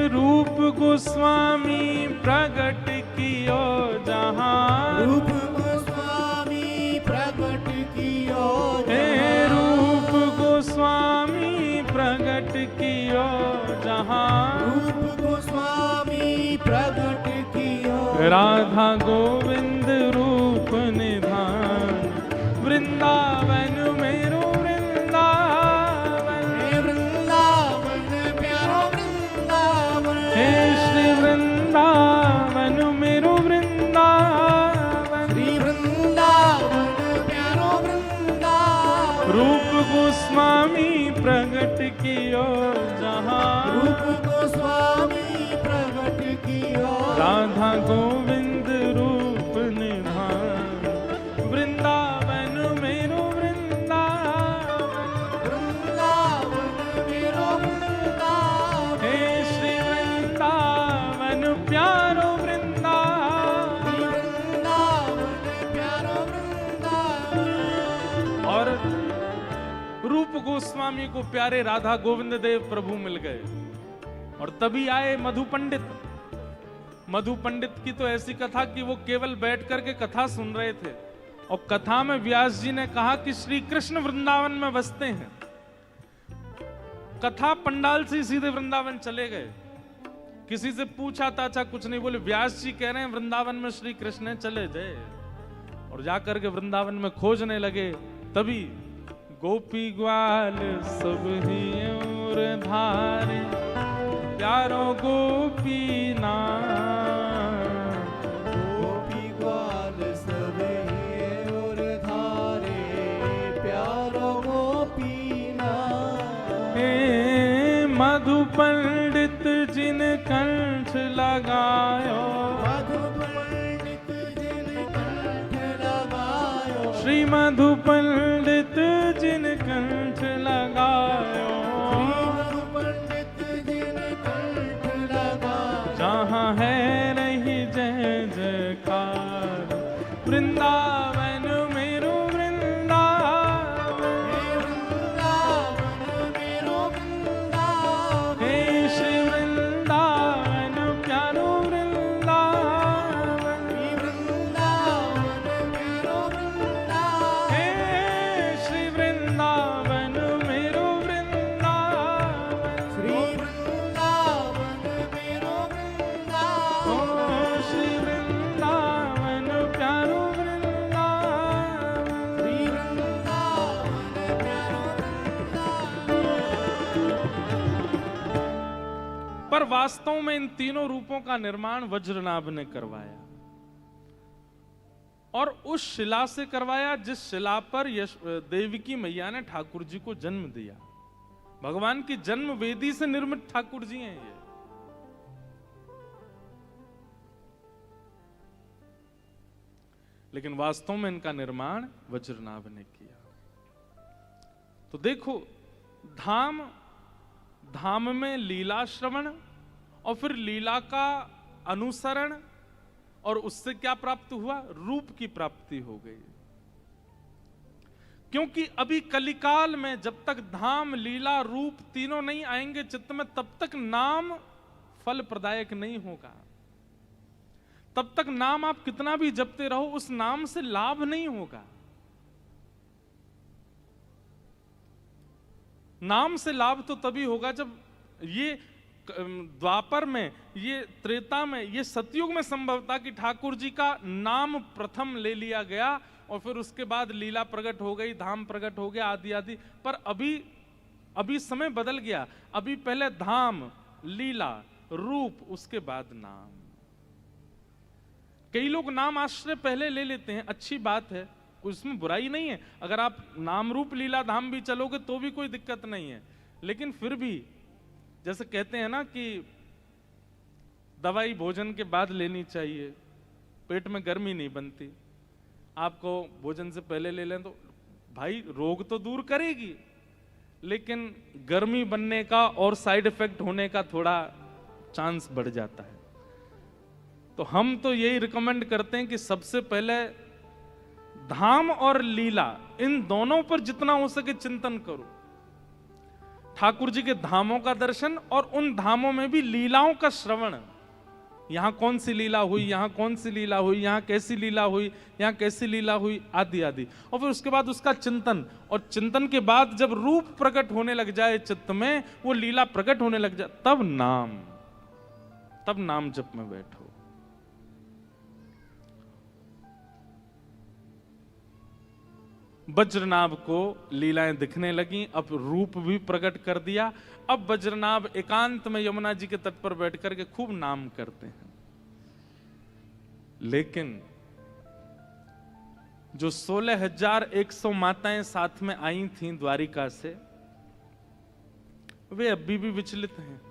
रूप गोस्वामी प्रगट कियो जहां, रूप गोस्वामी प्रगट कियो हे रूप गोस्वामी प्रगट कियो जहां। रूप गोस्वामी प्रगट कियो राधा गोविंद रूप निधान वृंदावन मेरो वृंदावन। हे वृंदावन प्यारो वृंदावन। हे श्री वृंदावन मेरो वृंदावन। श्री वृंदावन प्यारो वृंदावन। रूप गोस्वामी प्रगट कियो जहां, रूप गोस्वामी प्रगट कियो राधा गोविंद रूप निधान वृंदावन मेरो वृंदावन। वृंदावन मेरो वृंदावन। हे श्री वृंदावन प्यारो वृंदावन। श्री वृंदावन प्यारो वृंदावन। और रूप गोस्वामी को प्यारे राधा गोविंद देव प्रभु मिल गए। और तभी आए मधु पंडित। मधु पंडित की तो ऐसी कथा कि वो केवल बैठ करके कथा सुन रहे थे, और कथा में व्यास जी ने कहा कि श्री कृष्ण वृंदावन में बसते हैं। कथा पंडाल से सीधे वृंदावन चले गए। किसी से पूछा ताछा कुछ नहीं, बोले व्यास जी कह रहे हैं वृंदावन में श्री कृष्ण है, चले जाए। और जाकर के वृंदावन में खोजने लगे। तभी गोपी ग्वाल सब ही और धारे प्यारो गोपी नाम। गोपी ग्वाल सब ही और धारे प्यारो गोपी नाम। हे मधु पंडित जिन कंठ लगायो, मधु पंडित जिन कंठ लगायो, श्री मधु पंडित जिन कंठ लगायो। श्री मधु पंडित जिन कंठ लगायो। जहाँ है रही जय जयकार वृंदावन मेरो वृंदावन। हे वृंदावन मेरो वृंदावन। हे श्री वृंदावन प्यारो वृंदावन। श्री वृंदावन मेरो वृंदावन। हे श्री वृंदावन मेरो वृंदावन। श्री वास्तव में इन तीनों रूपों का निर्माण वज्रनाभ ने करवाया, और उस शिला से करवाया जिस शिला पर देवकी मैया ने ठाकुर जी को जन्म दिया। भगवान की जन्म वेदी से निर्मित ठाकुर जी हैं ये। लेकिन वास्तव में इनका निर्माण वज्रनाभ ने किया। तो देखो, धाम में लीला श्रवण और फिर लीला का अनुसरण, और उससे क्या प्राप्त हुआ? रूप की प्राप्ति हो गई। क्योंकि अभी कलिकाल में जब तक धाम, लीला, रूप तीनों नहीं आएंगे चित्त में, तब तक नाम फल प्रदायक नहीं होगा। तब तक नाम आप कितना भी जपते रहो, उस नाम से लाभ नहीं होगा। नाम से लाभ तो तभी होगा जब ये द्वापर में, ये त्रेता में, ये सतयुग में संभव था कि ठाकुर जी का नाम प्रथम ले लिया गया और फिर उसके बाद लीला प्रकट हो गई, धाम प्रकट हो गया, आदि आदि। पर अभी समय बदल गया। अभी पहले धाम, लीला, रूप, उसके बाद नाम। कई लोग नाम आश्रय पहले ले लेते हैं, अच्छी बात है, उसमें बुराई नहीं है। अगर आप नाम, रूप, लीला, धाम भी चलोगे तो भी कोई दिक्कत नहीं है। लेकिन फिर भी जैसे कहते हैं ना कि दवाई भोजन के बाद लेनी चाहिए, पेट में गर्मी नहीं बनती। आपको भोजन से पहले ले लें तो भाई रोग तो दूर करेगी, लेकिन गर्मी बनने का और साइड इफेक्ट होने का थोड़ा चांस बढ़ जाता है। तो हम तो यही रिकमेंड करते हैं कि सबसे पहले धाम और लीला, इन दोनों पर जितना हो सके चिंतन करो। ठाकुर जी के धामों का दर्शन और उन धामों में भी लीलाओं का श्रवण। यहां कौन सी लीला हुई, यहां कौन सी लीला हुई, यहां कैसी लीला हुई, यहां कैसी लीला हुई, आदि आदि। और फिर उसके बाद उसका चिंतन, और चिंतन के बाद जब रूप प्रकट होने लग जाए चित्त में, वो लीला प्रकट होने लग जाए, तब नाम जप में बैठो। वज्रनाभ को लीलाएं दिखने लगी, अब रूप भी प्रकट कर दिया। अब वज्रनाभ एकांत में यमुना जी के तट पर बैठ करके खूब नाम करते हैं। लेकिन जो 16,100 माताएं साथ में आई थीं द्वारिका से, वे अभी भी विचलित हैं।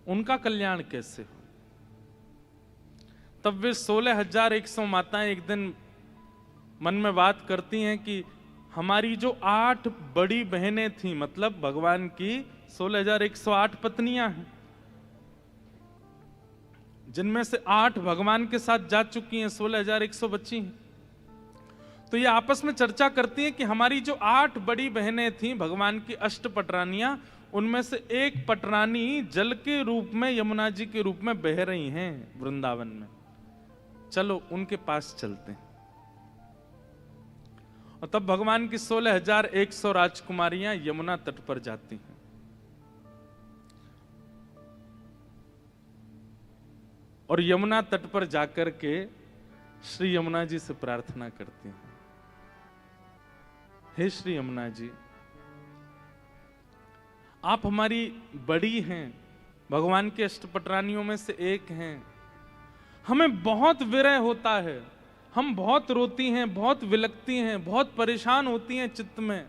उनका कल्याण कैसे हो? तब वे 16,100 माताएं एक दिन मन में बात करती हैं कि हमारी जो 8 बड़ी बहनें थीं, मतलब भगवान की 16,108 पत्नियां हैं, जिनमें से 8 भगवान के साथ जा चुकी हैं, 16,100 बची हैं। तो ये आपस में चर्चा करती हैं कि हमारी जो 8 बड़ी बहनें थीं भगवान की अष्टपटरानियां, उनमें से एक पटरानी जल के रूप में, यमुना जी के रूप में बह रही हैं वृंदावन में। चलो उनके पास चलते हैं। और तब भगवान की 16,100 राजकुमारियां यमुना तट पर जाती हैं। और यमुना तट पर जाकर के श्री यमुना जी से प्रार्थना करती हैं, हे श्री यमुना जी, आप हमारी बड़ी हैं, भगवान के अष्टपटरानियों में से एक हैं। हमें बहुत विरह होता है, हम बहुत रोती हैं, बहुत विलकती हैं, बहुत परेशान होती हैं चित्त में।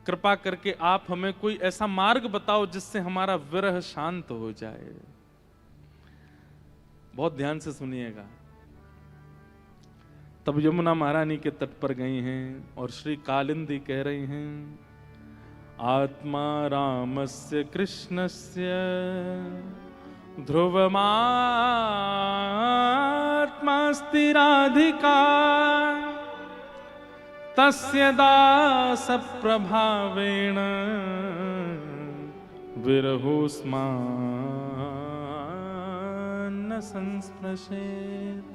कृपा करके आप हमें कोई ऐसा मार्ग बताओ जिससे हमारा विरह शांत हो जाए। बहुत ध्यान से सुनिएगा। तब यमुना महारानी के तट पर गई हैं और श्री कालिंदी कह रही हैं, आत्मा रामस्य कृष्णस्य ध्रुवमात्मास्ति राधिका तस्य दास प्रभावेण विरहोस्मान् न संस्पृशेत्।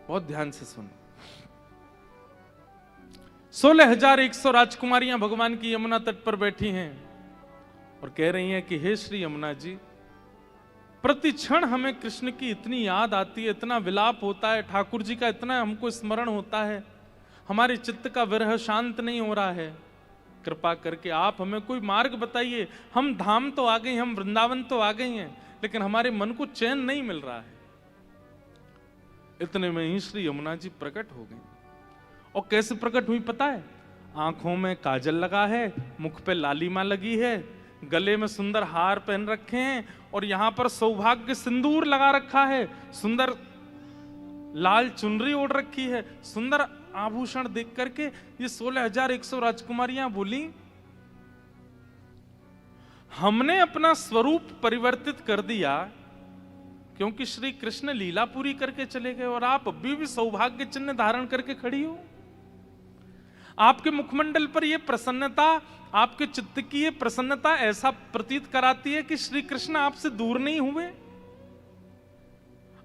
बहुत ध्यान से सुनो। 16,100 राजकुमारियां भगवान की यमुना तट पर बैठी हैं और कह रही हैं कि हे श्री यमुना जी, प्रति क्षण हमें कृष्ण की इतनी याद आती है, इतना विलाप होता है, ठाकुर जी का इतना हमको स्मरण होता है, हमारे चित्त का विरह शांत नहीं हो रहा है, कृपा करके आप हमें कोई मार्ग बताइए। हम धाम तो आ गए, हम वृंदावन तो आ गए हैं, लेकिन हमारे मन को चैन नहीं मिल रहा है। इतने में ही श्री यमुना जी प्रकट हो गई। और कैसे प्रकट हुई पता है? आंखों में काजल लगा है, मुख पे लालिमा लगी है, गले में सुंदर हार पहन रखे हैं, और यहां पर सौभाग्य सिंदूर लगा रखा है, सुंदर लाल चुनरी ओढ़ रखी है, सुंदर आभूषण देख करके ये 16,100 राजकुमारियां बोली, हमने अपना स्वरूप परिवर्तित कर दिया क्योंकि श्री कृष्ण लीला पूरी करके चले गए, और आप अभी भी सौभाग्य चिन्ह धारण करके खड़ी हो। आपके मुखमंडल पर यह प्रसन्नता, आपके चित्त की यह प्रसन्नता ऐसा प्रतीत कराती है कि श्री कृष्ण आपसे दूर नहीं हुए।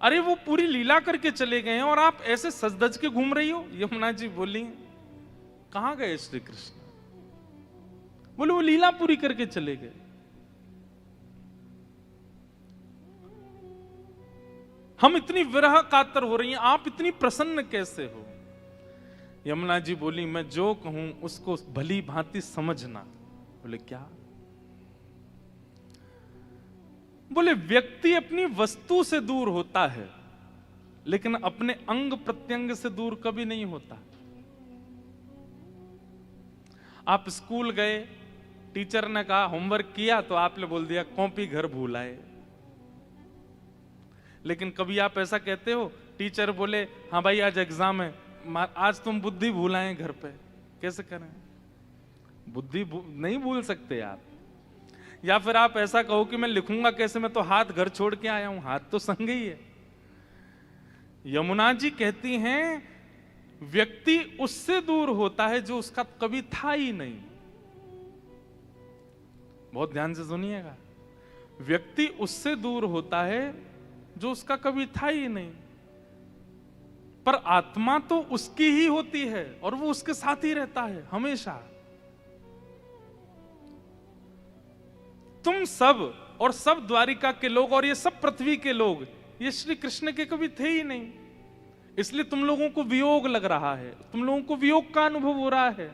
अरे वो पूरी लीला करके चले गए हैं और आप ऐसे सजधज के घूम रही हो। यमुना जी बोली, कहां गए श्री कृष्ण? बोले वो लीला पूरी करके चले गए। हम इतनी विरह कातर हो रही हैं, आप इतनी प्रसन्न कैसे हो? यमुना जी बोली, मैं जो कहूं उसको भली भांति समझना। बोले क्या? बोले व्यक्ति अपनी वस्तु से दूर होता है, लेकिन अपने अंग प्रत्यंग से दूर कभी नहीं होता। आप स्कूल गए, टीचर ने कहा होमवर्क किया, तो आपने बोल दिया कॉपी घर भूल आए। लेकिन कभी आप ऐसा कहते हो, टीचर बोले हाँ भाई आज एग्जाम है, आज तुम बुद्धि भूल आए घर पे, कैसे करें? बुद्धि नहीं भूल सकते आप। या फिर आप ऐसा कहो कि मैं लिखूंगा कैसे, मैं तो हाथ घर छोड़ के आया हूं, हाथ तो संगे ही है। यमुना जी कहती हैं व्यक्ति उससे दूर होता है जो उसका कभी था ही नहीं। बहुत ध्यान से सुनिएगा, व्यक्ति उससे दूर होता है जो उसका कभी था ही नहीं, पर आत्मा तो उसकी ही होती है और वो उसके साथ ही रहता है हमेशा। तुम सब और सब द्वारिका के लोग और ये सब पृथ्वी के लोग, ये श्री कृष्ण के कभी थे ही नहीं, इसलिए तुम लोगों को वियोग लग रहा है, तुम लोगों को वियोग का अनुभव हो रहा है।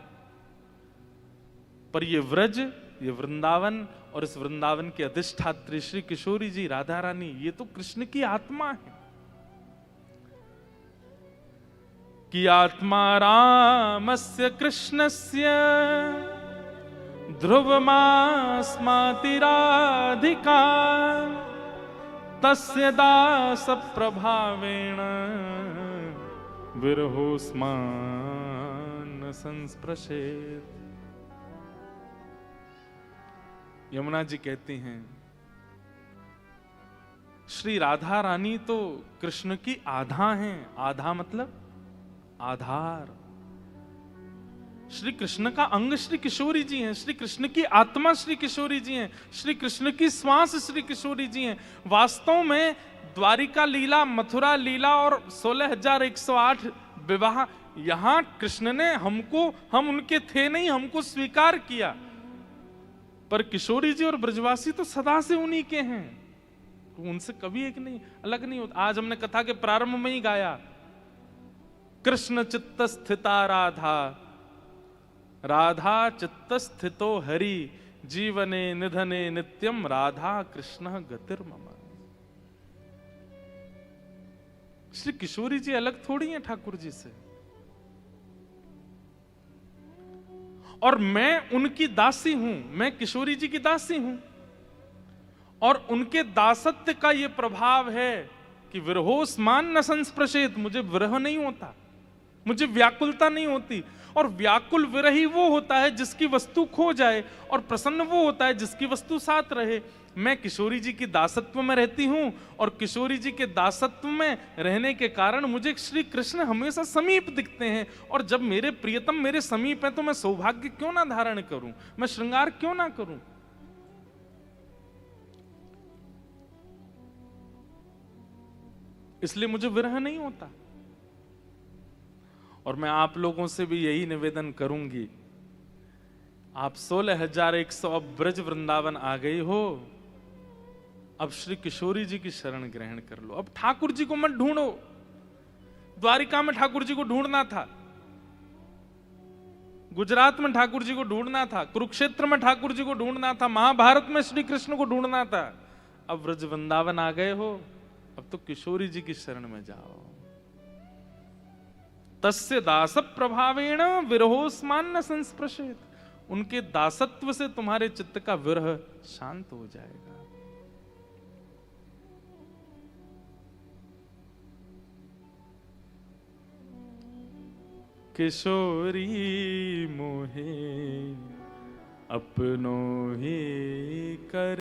पर ये व्रज, ये वृंदावन और इस वृंदावन के अधिष्ठात्री श्री किशोरी जी, राधा रानी, ये तो कृष्ण की आत्मा है। कि आत्मा रामस्य कृष्णस्य ध्रुवमास्माति राधिका तस्य दास प्रभावेण विरहोस्मान संस्पृशेत। यमुना जी कहती हैं श्री राधा रानी तो कृष्ण की आधा हैं। आधा मतलब आधार। श्री कृष्ण का अंग श्री किशोरी जी हैं, श्री कृष्ण की आत्मा श्री किशोरी जी हैं, श्री कृष्ण की श्वास श्री किशोरी जी हैं। वास्तव में द्वारिका लीला, मथुरा लीला और 16,108 विवाह, यहां कृष्ण ने हमको, हम उनके थे नहीं, हमको स्वीकार किया। पर किशोरी जी और ब्रजवासी तो सदा से उन्हीं के हैं, उनसे कभी एक नहीं अलग नहीं होता। आज हमने कथा के प्रारंभ में ही गाया, कृष्ण चित्त स्थिता राधा, राधा चित्त स्थितो हरि, जीवने निधने नित्यम राधा कृष्ण गतिर्मम। श्री किशोरी जी अलग थोड़ी हैं ठाकुर जी से, और मैं उनकी दासी हूं, मैं किशोरी जी की दासी हूं। और उनके दासत्व का यह प्रभाव है कि विरहोस्मान न संस्पृशेत, मुझे विरह नहीं होता, मुझे व्याकुलता नहीं होती। और व्याकुल विरही वो होता है जिसकी वस्तु खो जाए, और प्रसन्न वो होता है जिसकी वस्तु साथ रहे। मैं किशोरी जी की दासत्व में रहती हूं, और किशोरी जी के दासत्व में रहने के कारण मुझे श्री कृष्ण हमेशा समीप दिखते हैं। और जब मेरे प्रियतम मेरे समीप हैं तो मैं सौभाग्य क्यों ना धारण करूं, मैं श्रृंगार क्यों ना करूं। इसलिए मुझे विरह नहीं होता। और मैं आप लोगों से भी यही निवेदन करूंगी, आप 16,100 अब ब्रज वृंदावन आ गई हो, अब श्री किशोरी जी की शरण ग्रहण कर लो। अब ठाकुर जी को मत ढूंढो, द्वारिका में ठाकुर जी को ढूंढना था, गुजरात में ठाकुर जी को ढूंढना था, कुरुक्षेत्र में ठाकुर जी को ढूंढना था, महाभारत में श्री कृष्ण को ढूंढना था। अब व्रज वृंदावन आ गए हो, अब तो किशोरी जी की शरण में जाओ। तस्य दास प्रभावेण विरहोस्मान न संस्पृशेत। उनके दासत्व से तुम्हारे चित्त का विरह शांत हो जाएगा। किशोरी मोहे अपनो ही कर